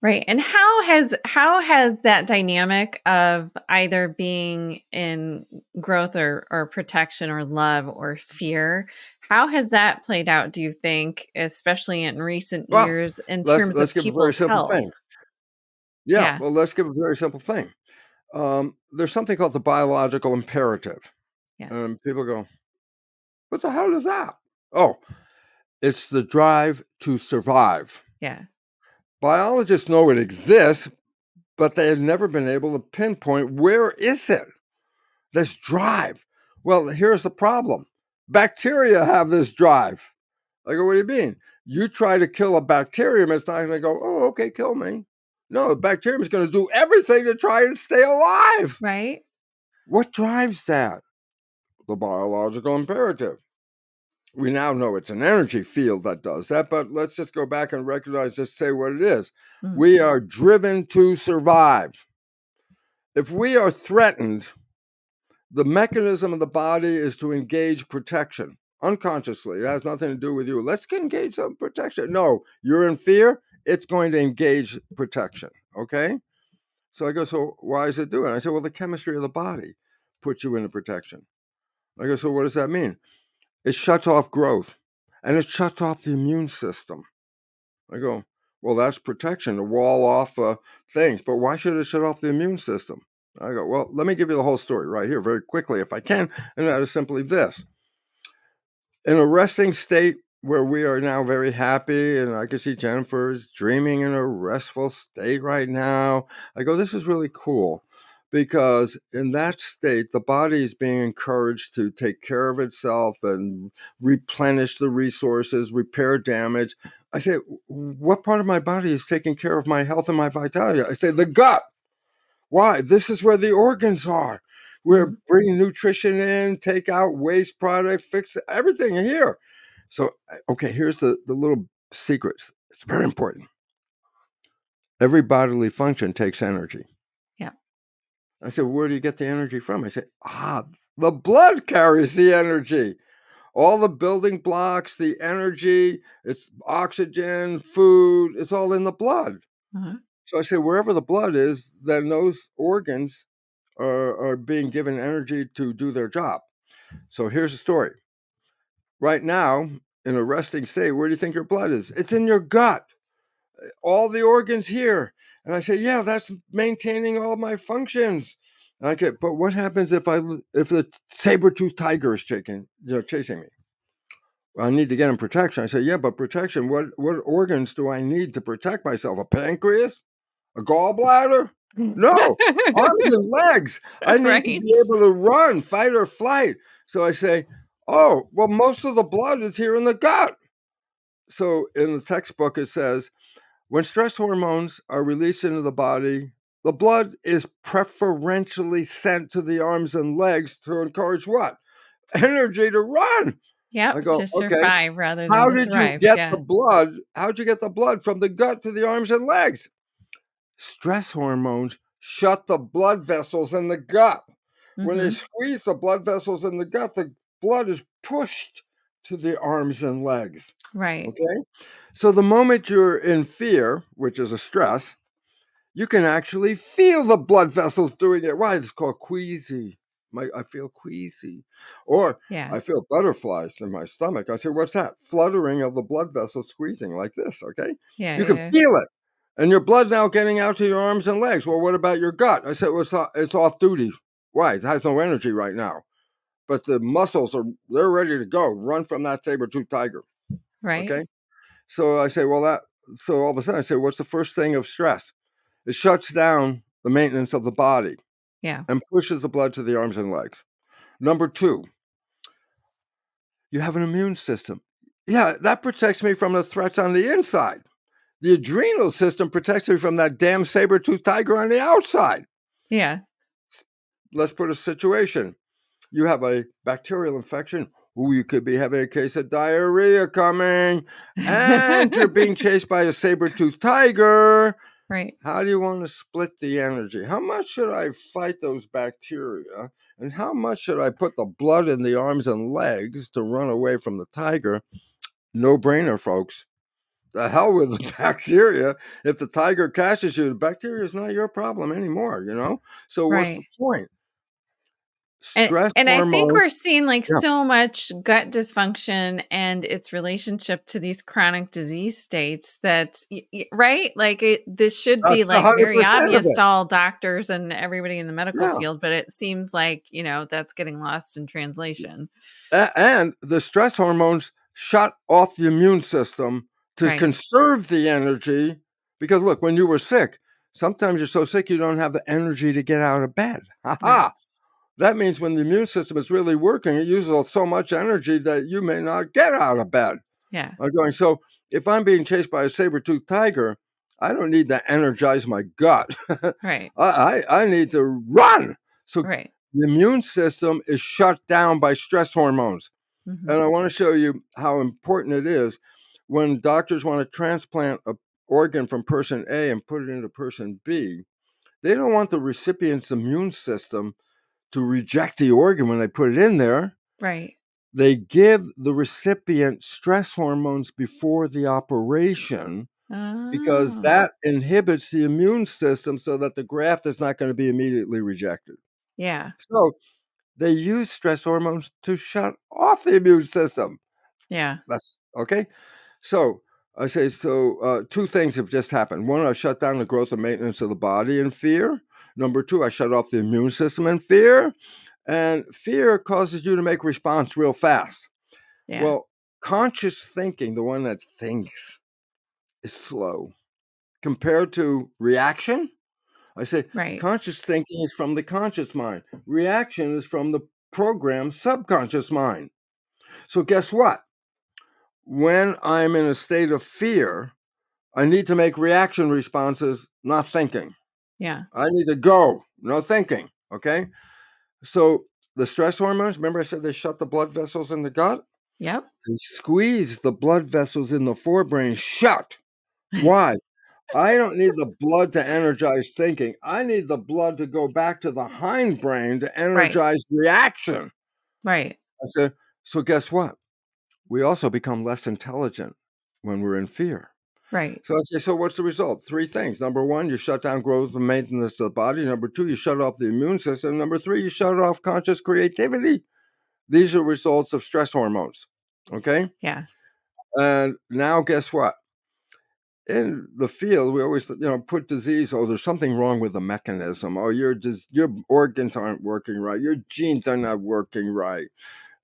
Right. And how has that dynamic of either being in growth or protection or love or fear, how has that played out, do you think, especially in recent Well, years in let's terms let's of give a very people's simple health? thing. Yeah, Yeah. well, let's give a very simple thing. There's something called the biological imperative. Yeah. And people go, what the hell is that? Oh, it's the drive to survive. Yeah. Biologists know it exists, but they have never been able to pinpoint where is it. This drive. Well, here's the problem. Bacteria have this drive. I go, what do you mean? You try to kill a bacterium, it's not going to go, oh, okay, kill me. No, the bacterium is going to do everything to try and stay alive. Right? What drives that? The biological imperative. We now know it's an energy field that does that, but let's just go back and recognize, just say what it is. Mm. We are driven to survive. If we are threatened, the mechanism of the body is to engage protection unconsciously. It has nothing to do with you. Let's engage some protection. No, you're in fear. It's going to engage protection. Okay. So I go, so why is it doing it? I said, well, the chemistry of the body puts you into protection. I go, so what does that mean? It shuts off growth and it shuts off the immune system. I go, well, that's protection to wall off things, but why should it shut off the immune system? I go, well, let me give you the whole story right here very quickly if I can. And that is simply this. In a resting state where we are now very happy, and I can see Jennifer's dreaming in a restful state right now. I go, this is really cool because in that state, the body is being encouraged to take care of itself and replenish the resources, repair damage. I say, what part of my body is taking care of my health and my vitality? I say, the gut. Why? This is where the organs are. We're Mhm. bringing nutrition in, take out waste product, fix everything here. So, okay, here's the little secrets. It's very important. Every bodily function takes energy. Yeah. I said, where do you get the energy from? I said, the blood carries the energy. All the building blocks, the energy, it's oxygen, food, it's all in the blood. Uh-huh. So I say, wherever the blood is, then those organs are being given energy to do their job. So here's the story. Right now, in a resting state, where do you think your blood is? It's in your gut. All the organs here. And I say, yeah, that's maintaining all my functions. Okay, but what happens if the saber-toothed tiger is chasing me? I need to get him protection. I say, yeah, but protection, what organs do I need to protect myself? A pancreas? A gallbladder? No, arms and legs. I need to Right. be able to run, fight or flight. So I say, oh, well, most of the blood is here in the gut. So in the textbook, it says, when stress hormones are released into the body, the blood is preferentially sent to the arms and legs to encourage what? Energy to run. I Yep, go, to okay, survive rather than to thrive, yeah. how'd you get the blood from the gut to the arms and legs? Stress hormones shut the blood vessels in the gut. When they Mhm. squeeze the blood vessels in the gut, the blood is pushed to the arms and legs. Right. Okay? So the moment you're in fear, which is a stress, you can actually feel the blood vessels doing it. Why? It's called queasy. I feel queasy. Or Yeah. I feel butterflies in my stomach. I say, what's that? Fluttering of the blood vessels squeezing like this, okay? Yeah, You can yeah. feel it. And your blood now getting out to your arms and legs. Well, what about your gut? I said, well, it's off duty. Why? It has no energy right now. But the muscles they're ready to go. Run from that saber-toothed tiger. Right? Okay. So I say, so all of a sudden I say, what's the first thing of stress? It shuts down the maintenance of the body Yeah. and pushes the blood to the arms and legs. Number two, you have an immune system. Yeah, that protects me from the threats on the inside. The adrenal system protects me from that damn saber-toothed tiger on the outside. Yeah. Let's put a situation. You have a bacterial infection. Ooh, you could be having a case of diarrhea coming, and you're being chased by a saber-toothed tiger. Right. How do you want to split the energy? How much should I fight those bacteria? And how much should I put the blood in the arms and legs to run away from the tiger? No brainer, folks. The hell with the bacteria. If the tiger catches you, the bacteria is not your problem anymore. So what's the Right. point? And Stress and I think hormones. we're seeing, like, Yeah, so much gut dysfunction and its relationship to these chronic disease states that right? Like, this should be, that's like, very 100% of obvious it. to all doctors and everybody in the medical Yeah. field, but it seems like, that's getting lost in translation. And the stress hormones shut off the immune system to Right. conserve the energy. Because look, when you were sick, sometimes you're so sick you don't have the energy to get out of bed. Ha Right. ha! That means when the immune system is really working, it uses so much energy that you may not get out of bed. Yeah. I'm going, so if I'm being chased by a saber-toothed tiger, I don't need to energize my gut. Right. I need to run. So Right. the immune system is shut down by stress hormones. Mhm. And I want to show you how important it is when doctors want to transplant a organ from person A and put it into person B. They don't want the recipient's immune system to reject the organ when they put it in there. Right. They give the recipient stress hormones before the operation because Oh. that inhibits the immune system so that the graft is not going to be immediately rejected. Yeah. So they use stress hormones to shut off the immune system. Yeah. That's okay. So I say, two things have just happened. One, I shut down the growth and maintenance of the body in fear. Number two, I shut off the immune system in fear. And fear causes you to make response real fast. Yeah. Well, conscious thinking, the one that thinks, is slow compared to reaction. I say Right. conscious thinking is from the conscious mind. Reaction is from the programmed subconscious mind. So guess what? When I'm in a state of fear, I need to make reaction responses, not thinking. Yeah. I need to go. No thinking. Okay. So the stress hormones, remember I said they shut the blood vessels in the gut? Yep. They squeeze the blood vessels in the forebrain shut. Why? I don't need the blood to energize thinking. I need the blood to go back to the hindbrain to Right. energize reaction. Right. I said, so guess what? We also become less intelligent when we're in fear. Right. So I say, so what's the result? Three things. Number one, you shut down growth and maintenance of the body. Number two, you shut off the immune system. Number three, you shut off conscious creativity. These are results of stress hormones. Okay. Yeah. And now guess what? In the field, we always, put disease. Oh, there's something wrong with the mechanism. Oh, your organs aren't working right. Your genes are not working right.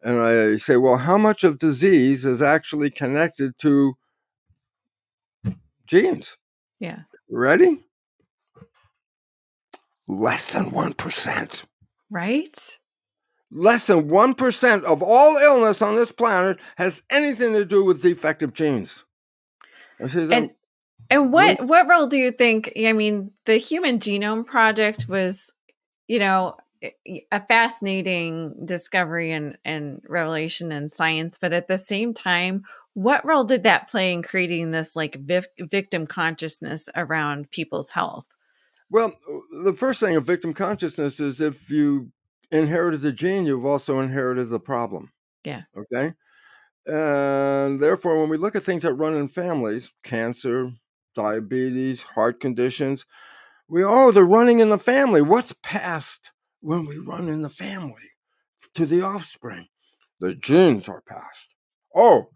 And I say, well, how much of disease is actually connected to genes? Yeah. Ready? Less than 1%. Right? Less than 1% of all illness on this planet has anything to do with defective genes. I say, And then and what what is, what role do you think, I mean, the Human Genome Project was, you know, a fascinating discovery and revelation in science, but at the same time, what role did that play in creating this like victim consciousness around people's health? well, the first thing of victim consciousness is if you inherited the gene, you've also inherited the problem. Yeah. Okay. And therefore, when we look at things that run in families, cancer, diabetes, heart conditions, they're running in the family. What's passed when we run in the family to the offspring? The genes are passed. Oh,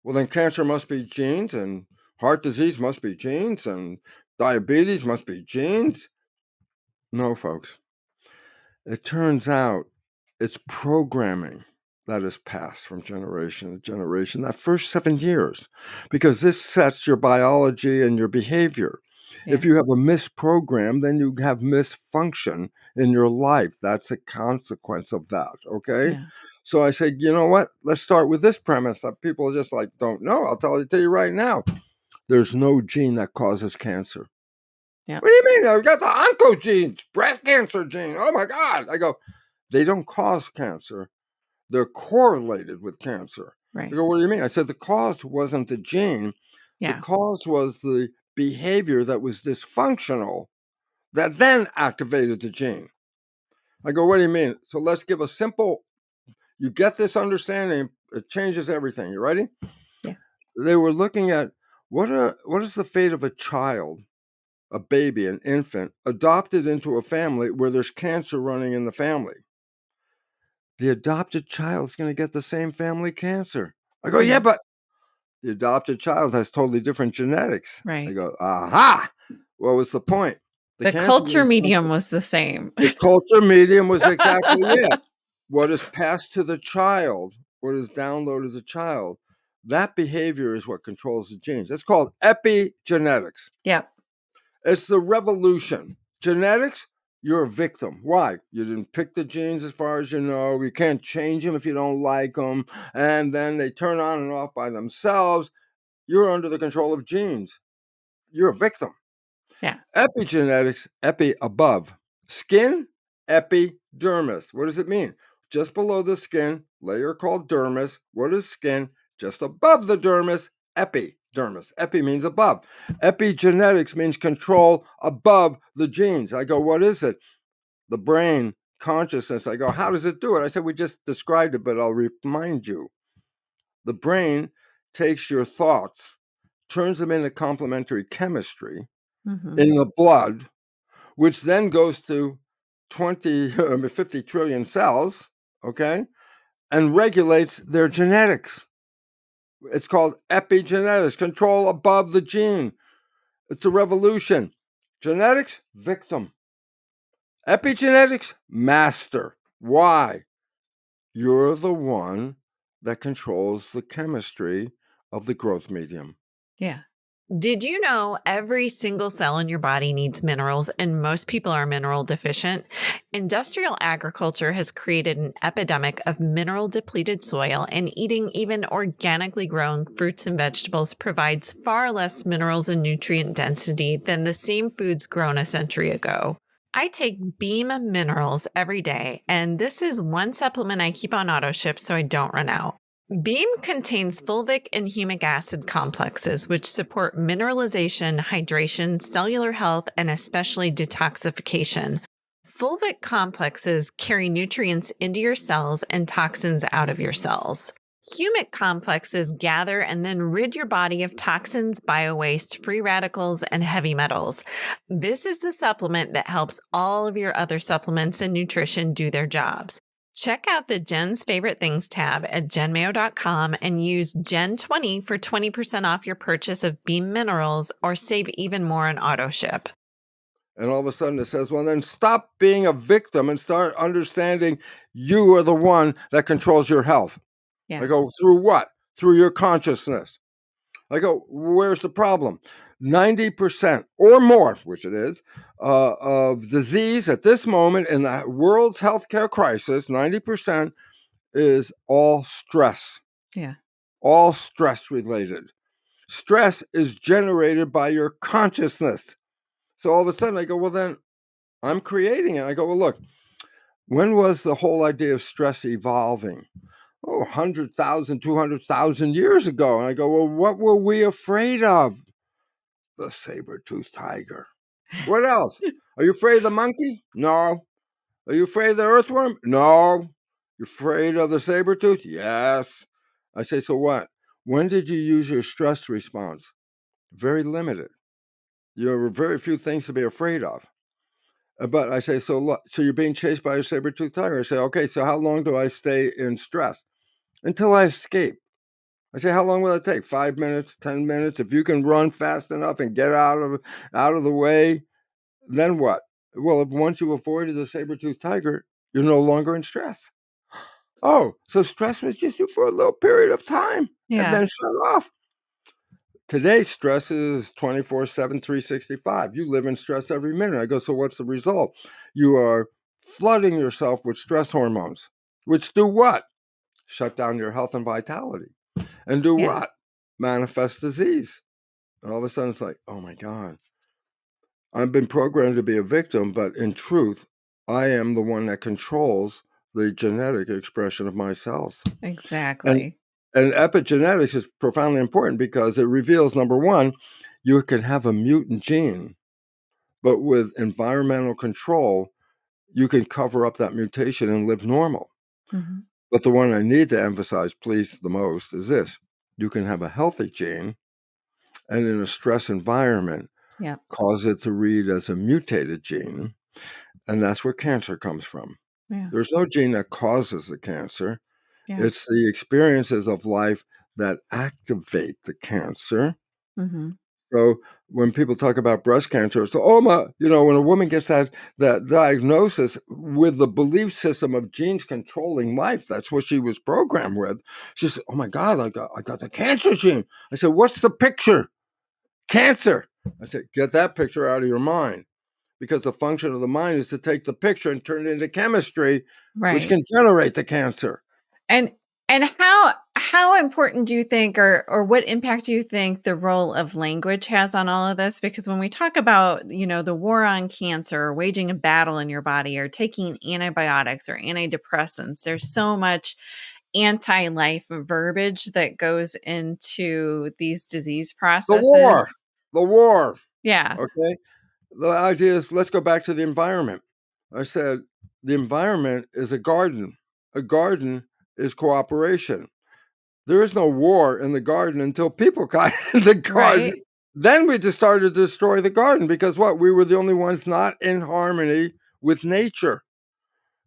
well, then cancer must be genes, and heart disease must be genes, and diabetes must be genes. No, folks. It turns out it's programming that is passed from generation to generation, that first 7 years, because this sets your biology and your behavior. If Yeah. you have a misprogram, then you have misfunction in your life. That's a consequence of that. Okay. Yeah. So I said, you know what? Let's start with this premise that people just like don't know. I'll tell you right now. There's no gene that causes cancer. Yeah. What do you mean? I've got the oncogenes, breast cancer gene. Oh my God. I go, they don't cause cancer. They're correlated with cancer. I Right. go, what do you mean? I said, the cause wasn't the gene. The Yeah. cause was the behavior that was dysfunctional that then activated the gene. I go, what do you mean? So let's give a simple, you get this understanding, it changes everything. You ready? Yeah. They were looking at what is the fate of a child, a baby, an infant, adopted into a family where there's cancer running in the family. The adopted child is going to get the same family cancer. I go, yeah, Yeah. but the adopted child has totally different genetics. I Right. go, aha! What was the point? The The cancer culture didn't come medium from was the same. the culture medium was exactly it. What is passed to the child, what is downloaded to the child, that behavior is what controls the genes. It's called epigenetics. Yep. It's the revolution. Genetics, you're a victim. Why? You didn't pick the genes as far as you know. You can't change them if you don't like them. And then they turn on and off by themselves. You're under the control of genes. You're a victim. Yeah. Epigenetics, epi above. Skin, epidermis. What does it mean? Just below the skin, layer called dermis. What is skin? Just above the dermis, epidermis. Epi means above. Epigenetics means control above the genes. I go, what is it? The brain, consciousness. I go, how does it do it? I said, we just described it, but I'll remind you. The brain takes your thoughts, turns them into complementary chemistry Hmm. in the blood, which then goes to 20, 50 trillion cells, okay, and regulates their genetics. It's called epigenetics, control above the gene. It's a revolution. Genetics, victim. Epigenetics, master. Why? You're the one that controls the chemistry of the growth medium. Yeah. Did you know every single cell in your body needs minerals and most people are mineral deficient? Industrial agriculture has created an epidemic of mineral depleted soil, and eating even organically grown fruits and vegetables provides far less minerals and nutrient density than the same foods grown a century ago. I take Beam Minerals every day, and this is one supplement I keep on auto ship so I don't run out. Beam contains fulvic and humic acid complexes, which support mineralization, hydration, cellular health, and especially detoxification. Fulvic complexes carry nutrients into your cells and toxins out of your cells. Humic complexes gather and then rid your body of toxins, biowaste, free radicals, and heavy metals. This is the supplement that helps all of your other supplements and nutrition do their jobs. Check out the Jen's Favorite Things tab at jenmayo.com and use Gen20 for 20% off your purchase of Beam Minerals or save even more on auto ship. And all of a sudden it says, well, then stop being a victim and start understanding you are the one that controls your health. Yeah. I go, through what? Through your consciousness. I go, where's the problem? 90% or more, which it is, of disease at this moment in the world's healthcare crisis, 90% is all stress, Yeah. all stress related. Stress is generated by your consciousness. So all of a sudden I go, well, then I'm creating it. I go, well, look, when was the whole idea of stress evolving? Oh, 100,000, 200,000 years ago. And I go, well, what were we afraid of? The saber-toothed tiger. What else? Are you afraid of the monkey? No. Are you afraid of the earthworm? No. You afraid of the saber-tooth? Yes. I say, so what? When did you use your stress response? Very limited. There are very few things to be afraid of. But I say, so you're being chased by a saber-toothed tiger. I say, okay, so how long do I stay in stress? Until I escape. I say, how long will it take? 5 minutes, 10 minutes? If you can run fast enough and get out of the way, then what? Well, if once you avoided the saber-toothed tiger, you're no longer in stress. Oh, so stress was just you for a little period of time and Yeah. then shut off. Today, stress is 24/7, 365. You live in stress every minute. I go, so what's the result? You are flooding yourself with stress hormones, which do what? Shut down your health and vitality. And do Yeah. what? Manifest disease. And all of a sudden it's like, oh my God, I've been programmed to be a victim, but in truth, I am the one that controls the genetic expression of my cells. And Exactly. and epigenetics is profoundly important because it reveals, number one, you can have a mutant gene, but with environmental control, you can cover up that mutation and live normal. Mhm. But the one I need to emphasize, please, the most is this: you can have a healthy gene, and in a stress environment, Yeah. cause it to read as a mutated gene, and that's where cancer comes from. Yeah. There's no gene that causes the cancer. Yeah. It's the experiences of life that activate the cancer. Mhm. So when people talk about breast cancer, it's oh my, when a woman gets that diagnosis with the belief system of genes controlling life, that's what she was programmed with. She says, "Oh my God, I got the cancer gene." I said, "What's the picture? Cancer." I said, "Get that picture out of your mind." Because the function of the mind is to take the picture and turn it into chemistry, which Right. can generate the cancer. And how important do you think, or what impact do you think the role of language has on all of this? Because when we talk about, the war on cancer, or waging a battle in your body, or taking antibiotics or antidepressants, there's so much anti-life verbiage that goes into these disease The war, processes. the war. Yeah. Okay. The idea is let's go back to the environment. I said the environment is a garden. A garden is cooperation. There is no war in the garden until people got in the garden. Right. Then we just started to destroy the garden because what? We were the only ones not in harmony with nature.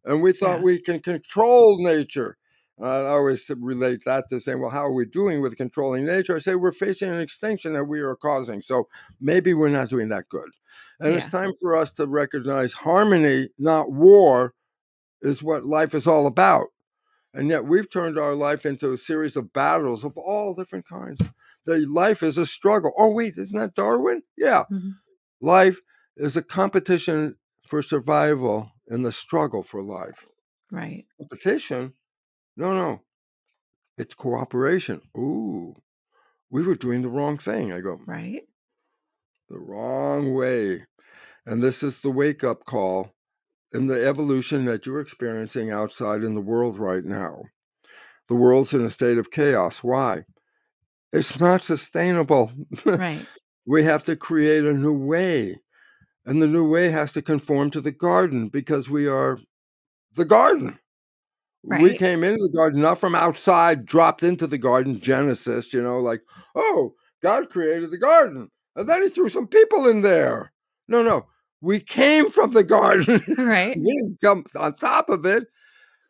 And we thought Yeah. we can control nature. I always relate that to saying, well, how are we doing with controlling nature? I say we're facing an extinction that we are causing. So maybe we're not doing that good. And it's Yeah. time for us to recognize harmony, not war, is what life is all about. And yet we've turned our life into a series of battles of all different kinds. that life is a struggle. Oh, wait, isn't that Darwin? Yeah. Mhm. Life is a competition for survival and the struggle for life. Right. Competition? No. It's cooperation. Ooh, we were doing the wrong thing. I go, Right. the wrong way. And this is the wake-up call in the evolution that you're experiencing outside in the world right now. The world's in a state of chaos. Why? It's not sustainable. Right. We have to create a new way. And the new way has to conform to the garden because we are the garden. We Right. came into the garden, not from outside, dropped into the garden, Genesis, like, oh, God created the garden. And then he threw some people in there. No. We came from the garden. Right. We didn't come on top of it.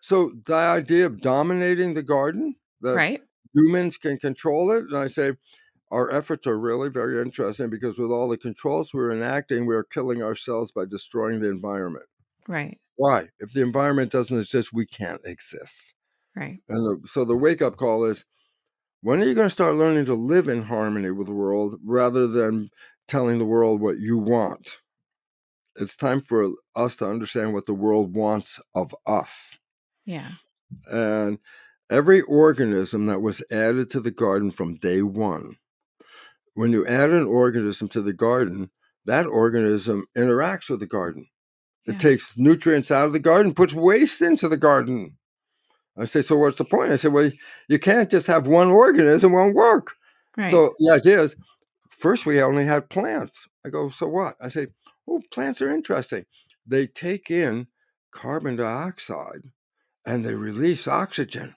So the idea of dominating the garden, that Right. humans can control it. And I say, our efforts are really very interesting because with all the controls we're enacting, we're killing ourselves by destroying the environment. Right. Why? If the environment doesn't exist, we can't exist. Right. And so the wake-up call is, when are you going to start learning to live in harmony with the world rather than telling the world what you want? It's time for us to understand what the world wants of us. Yeah. And every organism that was added to the garden from day one, when you add an organism to the garden, that organism interacts with the garden. It Yeah. takes nutrients out of the garden, puts waste into the garden. I say, so what's the point? I said, well, you can't just have one organism, it won't work. Right. So the idea is, first we only had plants. I go, so what? I say, oh, plants are interesting. They take in carbon dioxide and they release oxygen.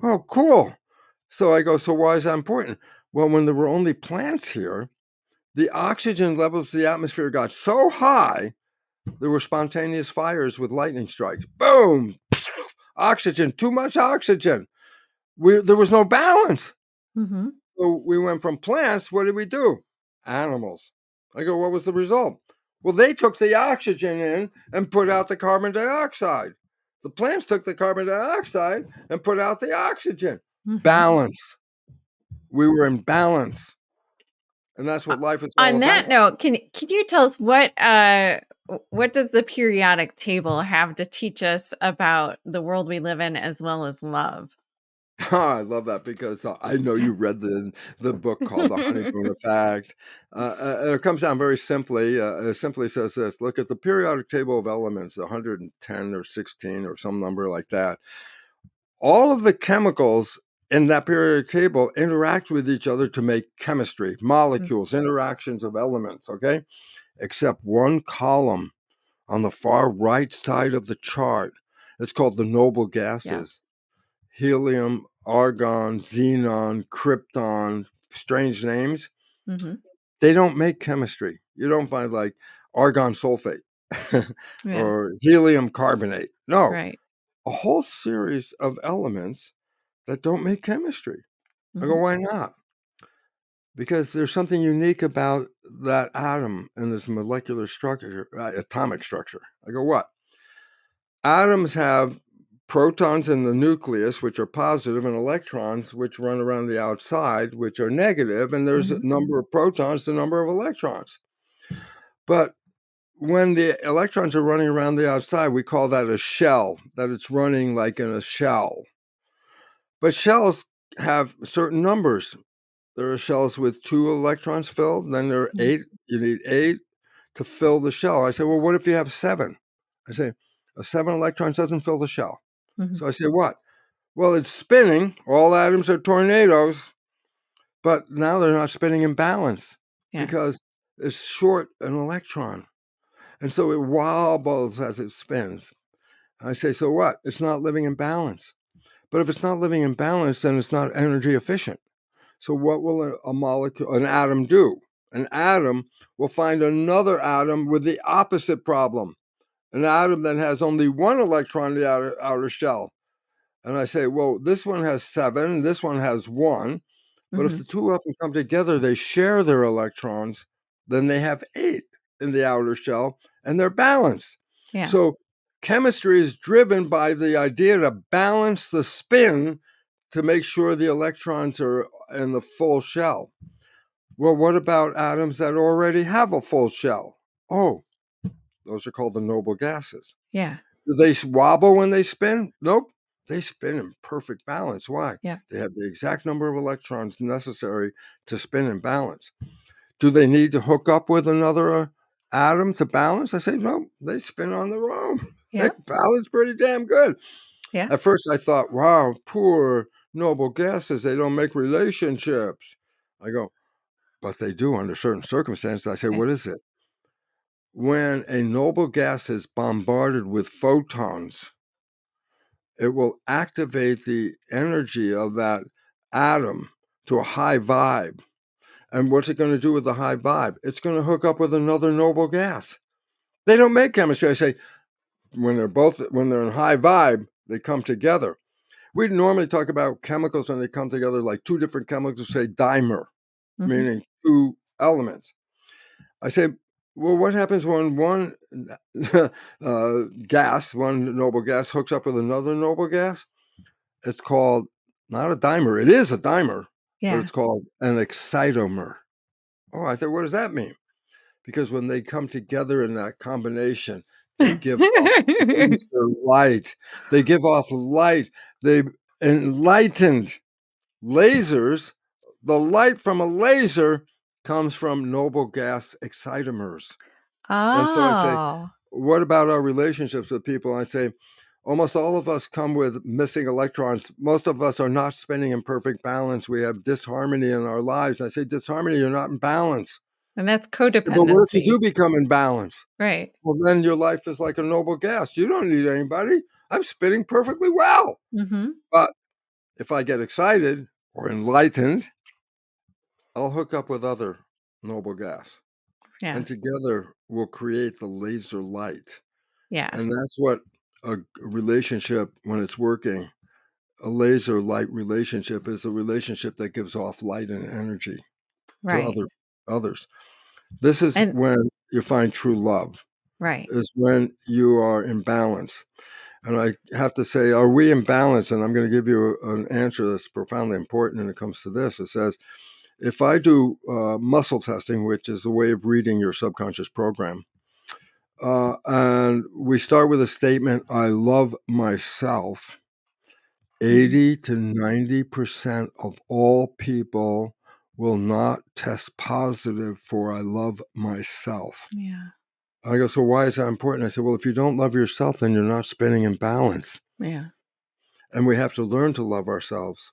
Oh, cool. So I go, so why is that important? Well, when there were only plants here, the oxygen levels of the atmosphere got so high, there were spontaneous fires with lightning strikes. Boom! Oxygen, too much oxygen. There was no balance. Mm-hmm. So we went from plants, what did we do? Animals. I go, what was the result? Well, they took the oxygen in and put out the carbon dioxide. The plants took the carbon dioxide and put out the oxygen. Mm-hmm. Balance. We were in balance. And that's what life is all On about. that note, can you tell us what does the periodic table have to teach us about the world we live in as well as love? I love that because I know you read the book called The Honeymoon Effect. It comes down very simply. It simply says this: look at the periodic table of elements, 110 or 16 or some number like that. All of the chemicals in that periodic table interact with each other to make chemistry, molecules, interactions of elements. Okay, except one column on the far right side of the chart. It's called the noble gases. Helium, argon, xenon, krypton, strange names. Mm-hmm. They don't make chemistry. You don't find like argon sulfate Yeah. or helium carbonate. No, Right. a whole series of elements that don't make chemistry. I go, Mm-hmm. why not? Because there's something unique about that atom and this molecular structure, atomic structure. I go, what? Atoms have protons in the nucleus, which are positive, and electrons, which run around the outside, which are negative, and there's a Mm-hmm. number of protons, the number of electrons. But when the electrons are running around the outside, we call that a shell, that it's running like in a shell. But shells have certain numbers. There are shells with 2 electrons filled, then there are 8. You need 8 to fill the shell. I say, well, what if you have 7? I say, 7 electrons doesn't fill the shell. Mm-hmm. So I say, what? Well, it's spinning. All atoms are tornadoes, but now they're not spinning in balance Yeah. because it's short an electron. And so it wobbles as it spins. I say, so what? It's not living in balance. But if it's not living in balance, then it's not energy efficient. So what will a molecule, an atom do? An atom will find another atom with the opposite problem. An atom that has only 1 electron in the outer shell. And I say, well, this one has 7, this one has 1. But if Mm-hmm. the 2 of them come together, they share their electrons, then they have 8 in the outer shell, and they're balanced. Yeah. So chemistry is driven by the idea to balance the spin to make sure the electrons are in the full shell. Well, what about atoms that already have a full shell? Oh, those are called the noble gases. Yeah. Do they wobble when they spin? Nope. They spin in perfect balance. Why? Yeah. They have the exact number of electrons necessary to spin in balance. Do they need to hook up with another atom to balance? I say, no, they spin on their own. They Yeah. balance pretty damn good. Yeah. At first, I thought, wow, poor noble gases, they don't make relationships. I go, but they do under certain circumstances. I say, Okay. what is it? When a noble gas is bombarded with photons, it will activate the energy of that atom to a high vibe. And what's it going to do with the high vibe? It's going to hook up with another noble gas. They don't make chemistry. I say, when they're in high vibe, they come together. We normally talk about chemicals when they come together, like two different chemicals, say dimer, meaning two elements. I say, well, what happens when one gas, one noble gas, hooks up with another noble gas? It's called not a dimer. It is a dimer, but Yeah. it's called an excitomer. Oh, I said, what does that mean? Because when they come together in that combination, they give off laser light. They give off light. They enlightened lasers. The light from a laser comes from noble gas excitomers. And so I say, Oh. what about our relationships with people? I say, almost all of us come with missing electrons. Most of us are not spinning in perfect balance. We have disharmony in our lives. I say, disharmony, you're not in balance. And that's But what if you codependency. do become in balance? Right. Well, then your life is like a noble gas. You don't need anybody. I'm spinning perfectly well. Mm-hmm. But if I get excited or enlightened, I'll hook up with other noble gas. Yeah. And together we'll create the laser light. Yeah. And that's what a relationship, when it's working, a laser light relationship is a relationship that gives off light and energy to Right. others. This is And when you find true love, right. is when you are in balance. And I have to say, are we in balance? And I'm going to give you an answer that's profoundly important when it comes to this. It says, if I do muscle testing, which is a way of reading your subconscious program, and we start with a statement, I love myself, 80 to 90% of all people will not test positive for I love myself. Yeah. I go, so why is that important? I said, well, if you don't love yourself, then you're not spinning in balance. Yeah. And we have to learn to love ourselves.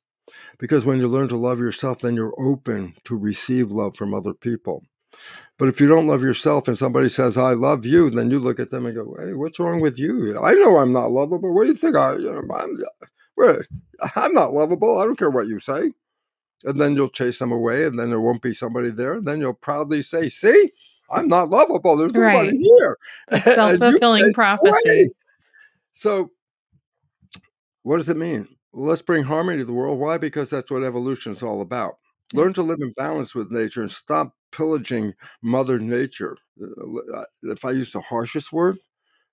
Because when you learn to love yourself, then you're open to receive love from other people. But if you don't love yourself and somebody says, I love you, then you look at them and go, hey, what's wrong with you? I know I'm not lovable. What do you think? I'm not lovable. I don't care what you say. And then you'll chase them away, and then there won't be somebody there. And then you'll proudly say, see, I'm not lovable. There's nobody Right. here. The And you self-fulfilling chase away. prophecy. So what does it mean? Well, let's bring harmony to the world. Why? Because that's what evolution is all about. Yeah. Learn to live in balance with nature and stop pillaging Mother Nature. If I use the harshest word,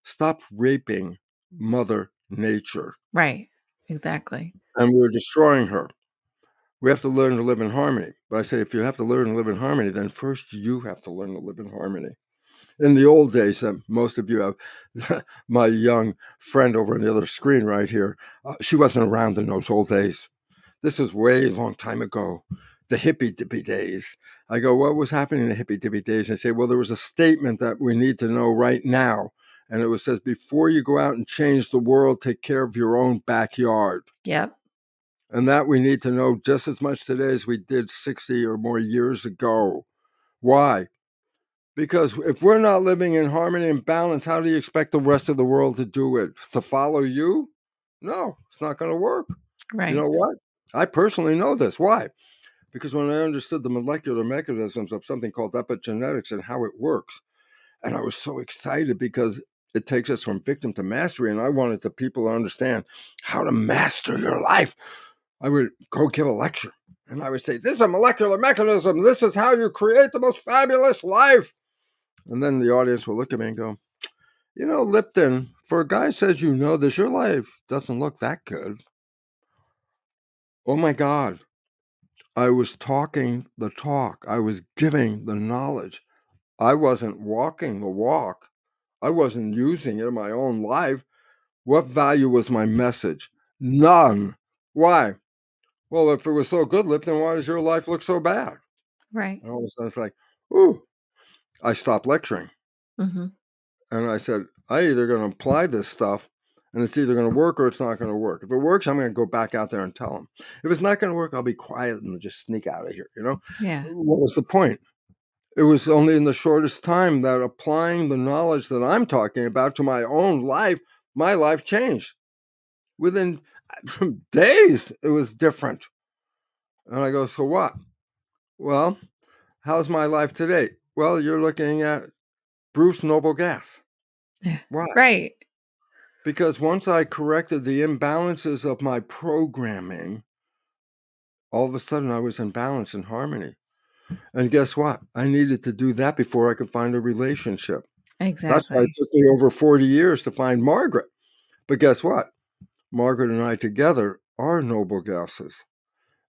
stop raping Mother Nature. Right. Exactly. And we're destroying her. We have to learn to live in harmony. But I say, if you have to learn to live in harmony, then first you have to learn to live in harmony. In the old days, most of you have, my young friend over on the other screen right here, she wasn't around in those old days. This was way long time ago, the hippy dippy days. I go, what was happening in the hippy dippy days? And I say, well, there was a statement that we need to know right now. And it says, before you go out and change the world, take care of your own backyard. Yep. And that we need to know just as much today as we did 60 or more years ago. Why? Because if we're not living in harmony and balance, how do you expect the rest of the world to do it? To follow you? No, it's not going to work. Right. You know what? I personally know this. Why? Because when I understood the molecular mechanisms of something called epigenetics and how it works, and I was so excited because it takes us from victim to mastery, and I wanted the people to understand how to master your life. I would go give a lecture, and I would say, this is a molecular mechanism. This is how you create the most fabulous life. And then the audience will look at me and go, you know, Lipton, for a guy who says you know this, your life doesn't look that good. Oh my God. I was talking the talk. I was giving the knowledge. I wasn't walking the walk. I wasn't using it in my own life. What value was my message? None. Why? Well, if it was so good, Lipton, why does your life look so bad? Right. And all of a sudden it's like, ooh, I stopped lecturing. Mm-hmm. And I said, I either going to apply this stuff and it's either going to work or it's not going to work. If it works, I'm going to go back out there and tell them. If it's not going to work, I'll be quiet and just sneak out of here. Yeah. What was the point? It was only in the shortest time that applying the knowledge that I'm talking about to my own life, my life changed. Within days, it was different. And I go, so what? Well, how's my life today? Well, you're looking at Bruce Noble Gas. Yeah. Why? Right. Because once I corrected the imbalances of my programming, all of a sudden I was in balance and harmony. And guess what? I needed to do that before I could find a relationship. That's why it Exactly. took me over 40 years to find Margaret. But guess what? Margaret and I together are noble gases.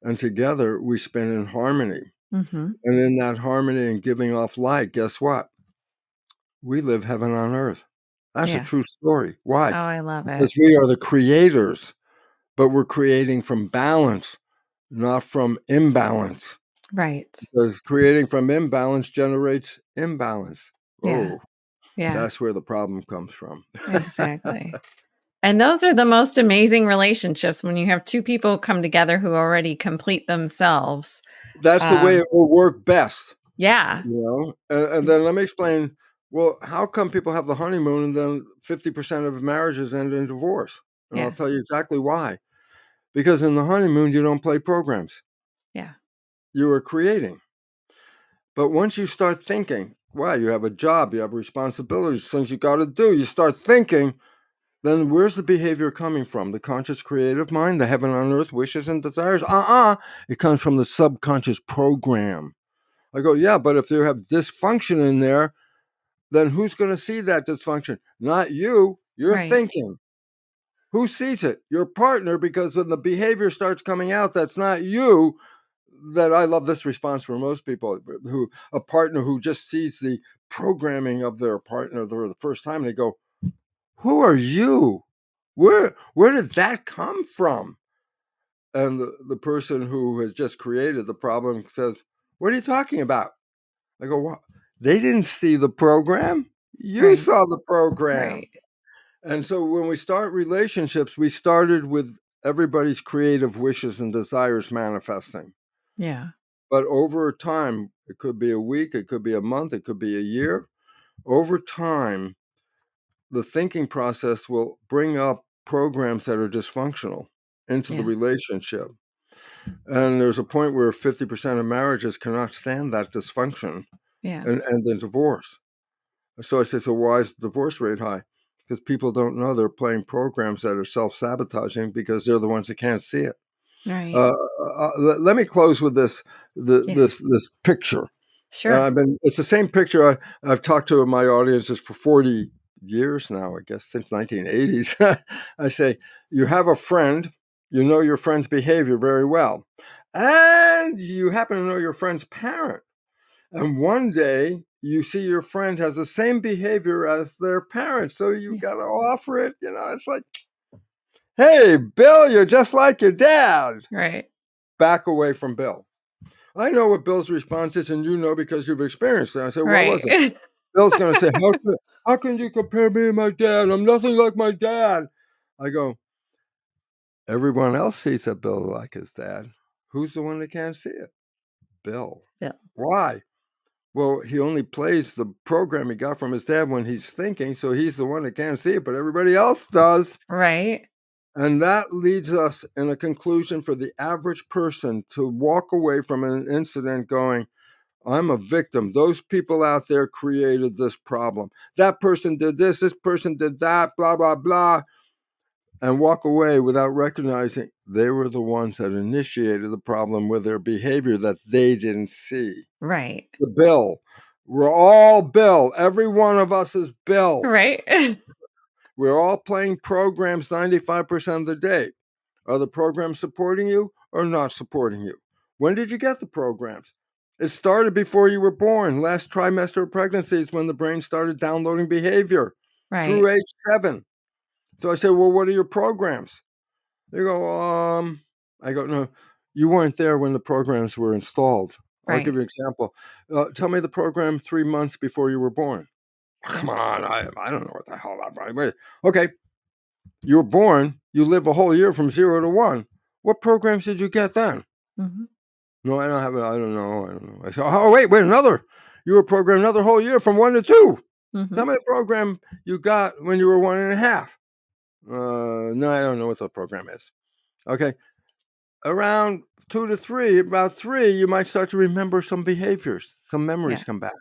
And together we spin in harmony. Mm-hmm. And in that harmony and giving off light, guess what? We live heaven on earth. That's a Yeah. true story. Oh, Why? I love Because it. we are the creators, but we're creating from balance, not from imbalance. Right. Because creating from imbalance generates imbalance. Yeah. Oh, Yeah. that's where the problem comes from. Exactly. And those are the most amazing relationships when you have two people come together who already complete themselves. That's the way it will work best, Yeah. And then let me explain. Well, how come people have the honeymoon and then 50% of marriages end in divorce? And I'll Yeah. tell you exactly why. Because in the honeymoon, you don't play programs. Yeah. You are creating. But once you start thinking, wow, you have a job, you have responsibilities, things you got to do, you start thinking, then where's the behavior coming from? The conscious creative mind, the heaven on earth wishes and desires? It comes from the subconscious program. I go, yeah, but if you have dysfunction in there, then who's going to see that dysfunction? Not you. You're Right. thinking. Who sees it? Your partner, because when the behavior starts coming out, that's not you. That I love this response for most people who a partner who just sees the programming of their partner for the first time, and they go, who are you? Where did that come from? And the person who has just created the problem says, what are you talking about? I go, what? They didn't see the program. You Right. saw the program. Right. And so when we start relationships, we started with everybody's creative wishes and desires manifesting. Yeah. But over time, it could be a week, it could be a month, it could be a year. Over time, the thinking process will bring up programs that are dysfunctional into the Yeah. relationship. And there's a point where 50% of marriages cannot stand that dysfunction Yeah. and end in divorce. So I say, so why is the divorce rate high? Because people don't know they're playing programs that are self-sabotaging because they're the ones that can't see it. Right. Let me close with Yeah. this picture. Sure. It's the same picture I've talked to my audiences for 40 years now, I guess, since 1980s. I say, you have a friend, you know your friend's behavior very well, and you happen to know your friend's parent. And one day you see your friend has the same behavior as their parent. So you Yeah. got to offer it. It's like, hey, Bill, you're just like your dad. Right. Back away from Bill. I know what Bill's response is, and you know because you've experienced it. I say, what was it? Right. Bill's going to say, how can you compare me and my dad? I'm nothing like my dad. I go, everyone else sees that Bill like his dad. Who's the one that can't see it? Bill. Bill. Why? Well, he only plays the program he got from his dad when he's thinking, so he's the one that can't see it, but everybody else does. Right. And that leads us in a conclusion for the average person to walk away from an incident going, I'm a victim. Those people out there created this problem. That person did this person did that, blah, blah, blah. And walk away without recognizing they were the ones that initiated the problem with their behavior that they didn't see. Right. The Bill. We're all Bill. Every one of us is Bill. Right. We're all playing programs 95% of the day. Are the programs supporting you or not supporting you? When did you get the programs? It started before you were born. Last trimester of pregnancy is when the brain started downloading behavior Right. through age 7. So I said, well, what are your programs? They go, I go, no, you weren't there when the programs were installed. I'll give Right. you an example. Tell me the program 3 months before you were born. Yeah. Come on, I don't know what the hell that. Okay, you were born. You live a whole year from 0 to 1. What programs did you get then? Hmm. No, I don't have it. I don't know. I said, oh, wait, another. You were programmed another whole year from 1 to 2. Hmm. Tell me the program you got when you were 1.5. No, I don't know what the program is. Okay. Around 2 to 3, about 3, you might start to remember some behaviors, some memories Yeah. come back.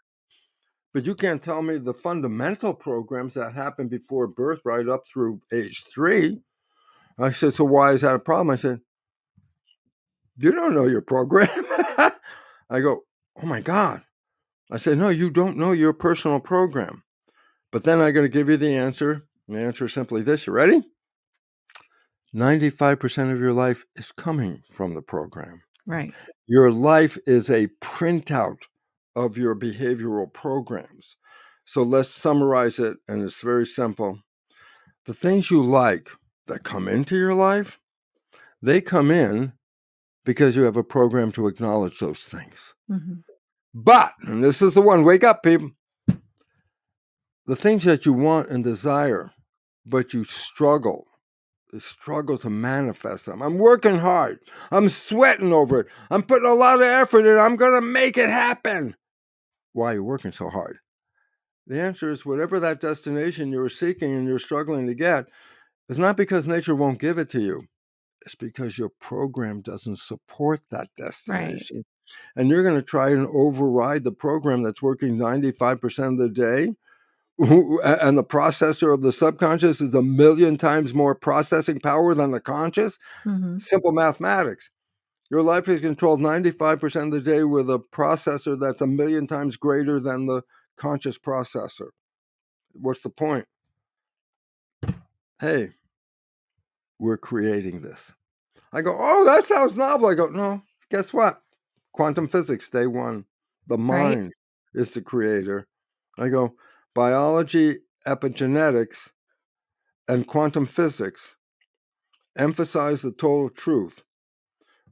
But you can't tell me the fundamental programs that happen before birth right up through age 3. I said, so why is that a problem? I said, you don't know your program. I go, oh my God. I said, no, you don't know your personal program. But then I'm going to give you the answer. The answer is simply this. You ready? 95% of your life is coming from the program. Right. Your life is a printout of your behavioral programs. So let's summarize it, and it's very simple. The things you like that come into your life, they come in because you have a program to acknowledge those things. Hmm. But, and this is the one, wake up, people. The things that you want and desire, but you struggle to manifest them. I'm working hard. I'm sweating over it. I'm putting a lot of effort in. I'm going to make it happen. Why are you working so hard? The answer is whatever that destination you're seeking and you're struggling to get is not because nature won't give it to you. It's because your program doesn't support that Right. destination. And you're going to try and override the program that's working 95% of the day. And the processor of the subconscious is 1,000,000 times more processing power than the conscious. Hmm. Simple mathematics. Your life is controlled 95% of the day with a processor that's 1,000,000 times greater than the conscious processor. What's the point? Hey, we're creating this. I go, oh, that sounds novel. I go, no, guess what? Quantum physics, day one. The Right. mind is the creator. I go, biology, epigenetics, and quantum physics emphasize the total truth.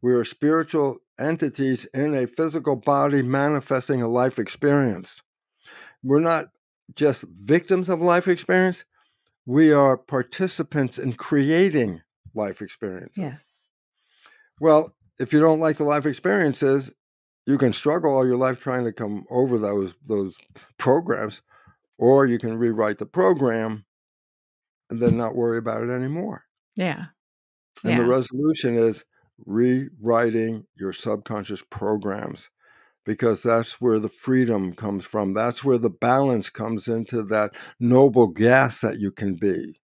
We are spiritual entities in a physical body manifesting a life experience. We're not just victims of life experience, we are participants in creating life experiences. Yes. Well, if you don't like the life experiences, you can struggle all your life trying to come over those programs, or you can rewrite the program and then not worry about it anymore. Yeah. And the Yeah. resolution is rewriting your subconscious programs, because that's where the freedom comes from. That's where the balance comes into that noble gas that you can be.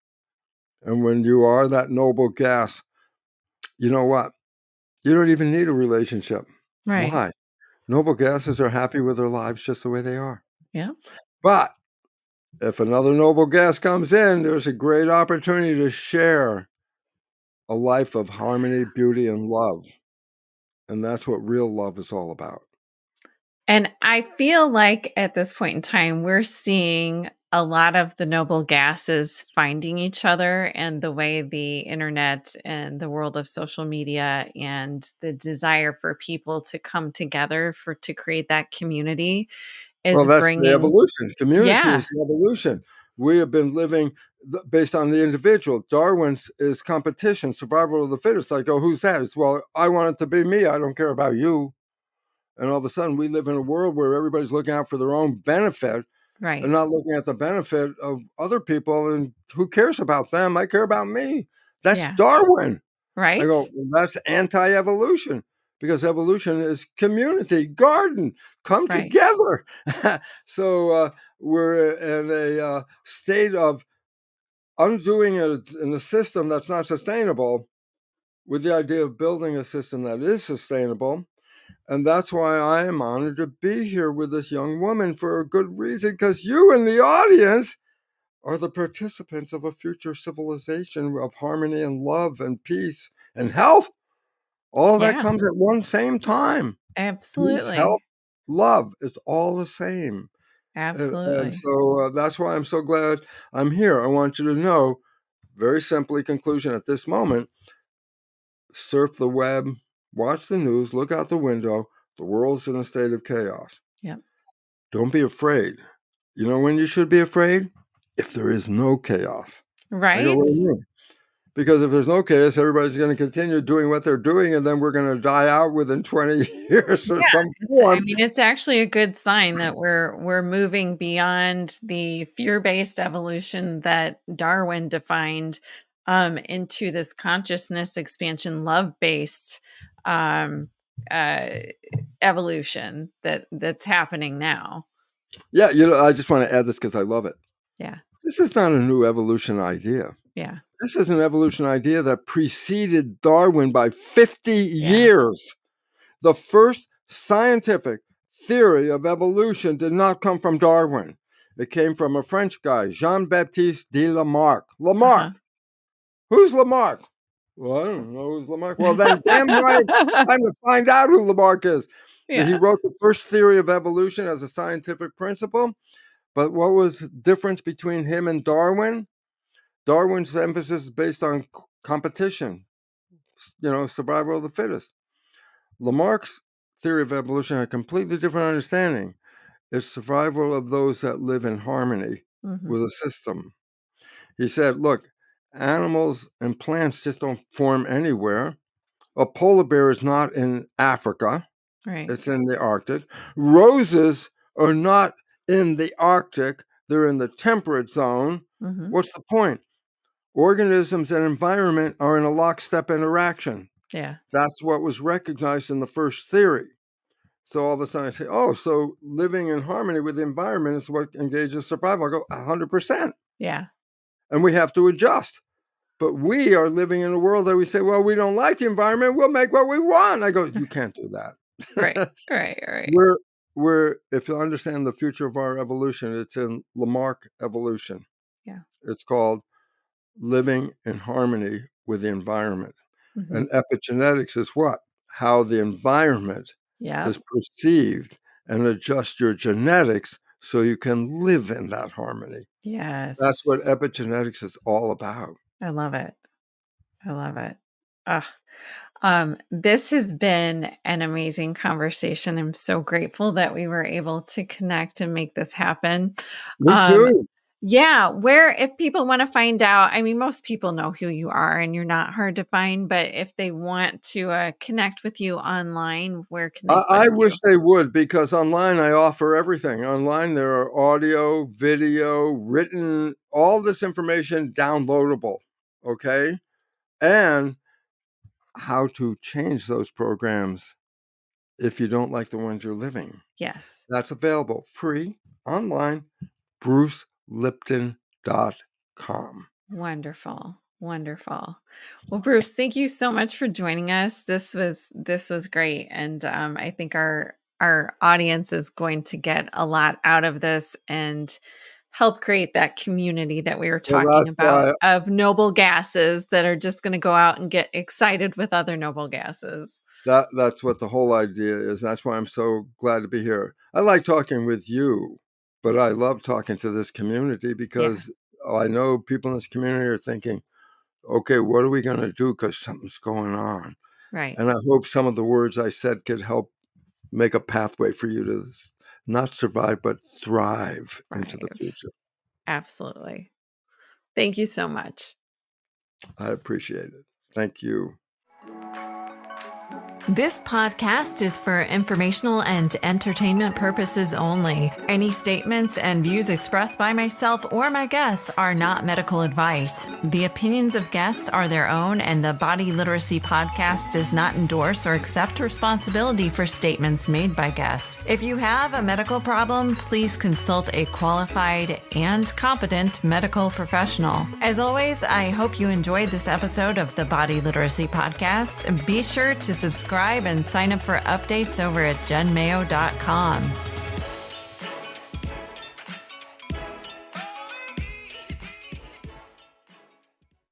And when you are that noble gas, you know what? You don't even need a relationship. Right. Why? Noble gases are happy with their lives just the way they are. Yeah. But if another noble gas comes in, there's a great opportunity to share a life of harmony, beauty, and love. And that's what real love is all about. And I feel like at this point in time, we're seeing a lot of the noble gases finding each other, and the way the internet and the world of social media and the desire for people to come together to create that community Well, is that's the bringing. evolution. Community Yeah. is the evolution. We have been living based on the individual. Darwin's is competition, survival of the fittest. I go, who's that? It's, well, I want it to be me. I don't care about you. And all of a sudden, we live in a world where everybody's looking out for their own benefit and Right. not looking at the benefit of other people. And who cares about them? I care about me. That's Yeah. Darwin. I Right. go, well, that's anti-evolution, because evolution is community, garden, come Right. together. So we're in a state of undoing it in a system that's not sustainable, with the idea of building a system that is sustainable. And that's why I am honored to be here with this young woman, for a good reason, because you in the audience are the participants of a future civilization of harmony and love and peace and health. All of that Yeah, comes at one same time. Peace, health, absolutely. love, it's all the same. And Absolutely. so that's why I'm so glad I'm here. I want you to know, very simply, conclusion at this moment, surf the web, watch the news, look out the window. The world's in a state of chaos. Yep. Don't be afraid. You know when you should be afraid? If there is no chaos. I go, Right? what do you mean? Because if there's no chaos, everybody's going to continue doing what they're doing, and then we're going to die out within 20 years or Yeah, some I form. mean, it's actually a good sign that we're moving beyond the fear-based evolution that Darwin defined, into this consciousness expansion, love-based um, uh, evolution that's happening now. Yeah, I just want to add this because I love it. Yeah, This is not a new evolution idea. yeah, This is an evolution idea that preceded Darwin by 50 yeah. years. The first scientific theory of evolution did not come from Darwin. It came from a French guy, Jean-Baptiste de Lamarck. Lamarck. Uh-huh. Who's Lamarck? Well, I don't know who's Lamarck. Well, then damn right, time to find out who Lamarck is. He Yeah. wrote the first theory of evolution as a scientific principle. But what was the difference between him and Darwin? Darwin's emphasis is based on competition, survival of the fittest. Lamarck's theory of evolution had a completely different understanding. It's survival of those that live in harmony Mhm. with a system. He said, look, animals and plants just don't form anywhere. A polar bear is not in Africa. Right. It's in the Arctic. Roses are not in the Arctic. They're in the temperate zone. Mhm. What's the point? Organisms and environment are in a lockstep interaction. Yeah. That's what was recognized in the first theory. So all of a sudden I say, oh, so living in harmony with the environment is what engages survival. I go, 100%. Yeah. And we have to adjust. But we are living in a world that we say, well, we don't like the environment. We'll make what we want. I go, you can't do Right. that. Right. If you understand the future of our evolution, it's in Lamarck evolution. Yeah. It's called living in harmony with the environment. Mhm. And epigenetics is what? How the environment Yep. is perceived, and adjust your genetics so you can live in that harmony. That's what Yes. epigenetics is all about. I love it. I love it. Ugh. This has been an amazing conversation. I'm so grateful that we were able to connect and make this happen. Me Um, too. yeah, where if people want to find out, I mean, most people know who you are and you're not hard to find, but if they want to connect with you online, where can they I find wish you? they would, because online I offer everything. Online there are audio, video, written, all this information downloadable, okay? And how to change those programs if you don't like the ones you're living. Yes. That's available free online, brucelipton.com. Wonderful. Wonderful. Well, Bruce, thank you so much for joining us. This was great. And I think our audience is going to get a lot out of this and help create that community that we were Well, talking that's about why of noble gases that are just going to go out and get excited with other noble gases. that's what the whole idea is. That's why I'm so glad to be here. I like talking with you, but I love talking to this community, Yeah, because I know people in this community are thinking, okay, what are we going to do? Because something's going on. right. And I hope some of the words I said could help make a pathway for you to not survive, but thrive into the Right. future. Absolutely. Thank you so much. I appreciate it. Thank you. This podcast is for informational and entertainment purposes only. Any statements and views expressed by myself or my guests are not medical advice. The opinions of guests are their own, and the Body Literacy Podcast does not endorse or accept responsibility for statements made by guests. If you have a medical problem, please consult a qualified and competent medical professional. As always, I hope you enjoyed this episode of the Body Literacy Podcast. Be sure to subscribe and sign up for updates over at jenmayo.com.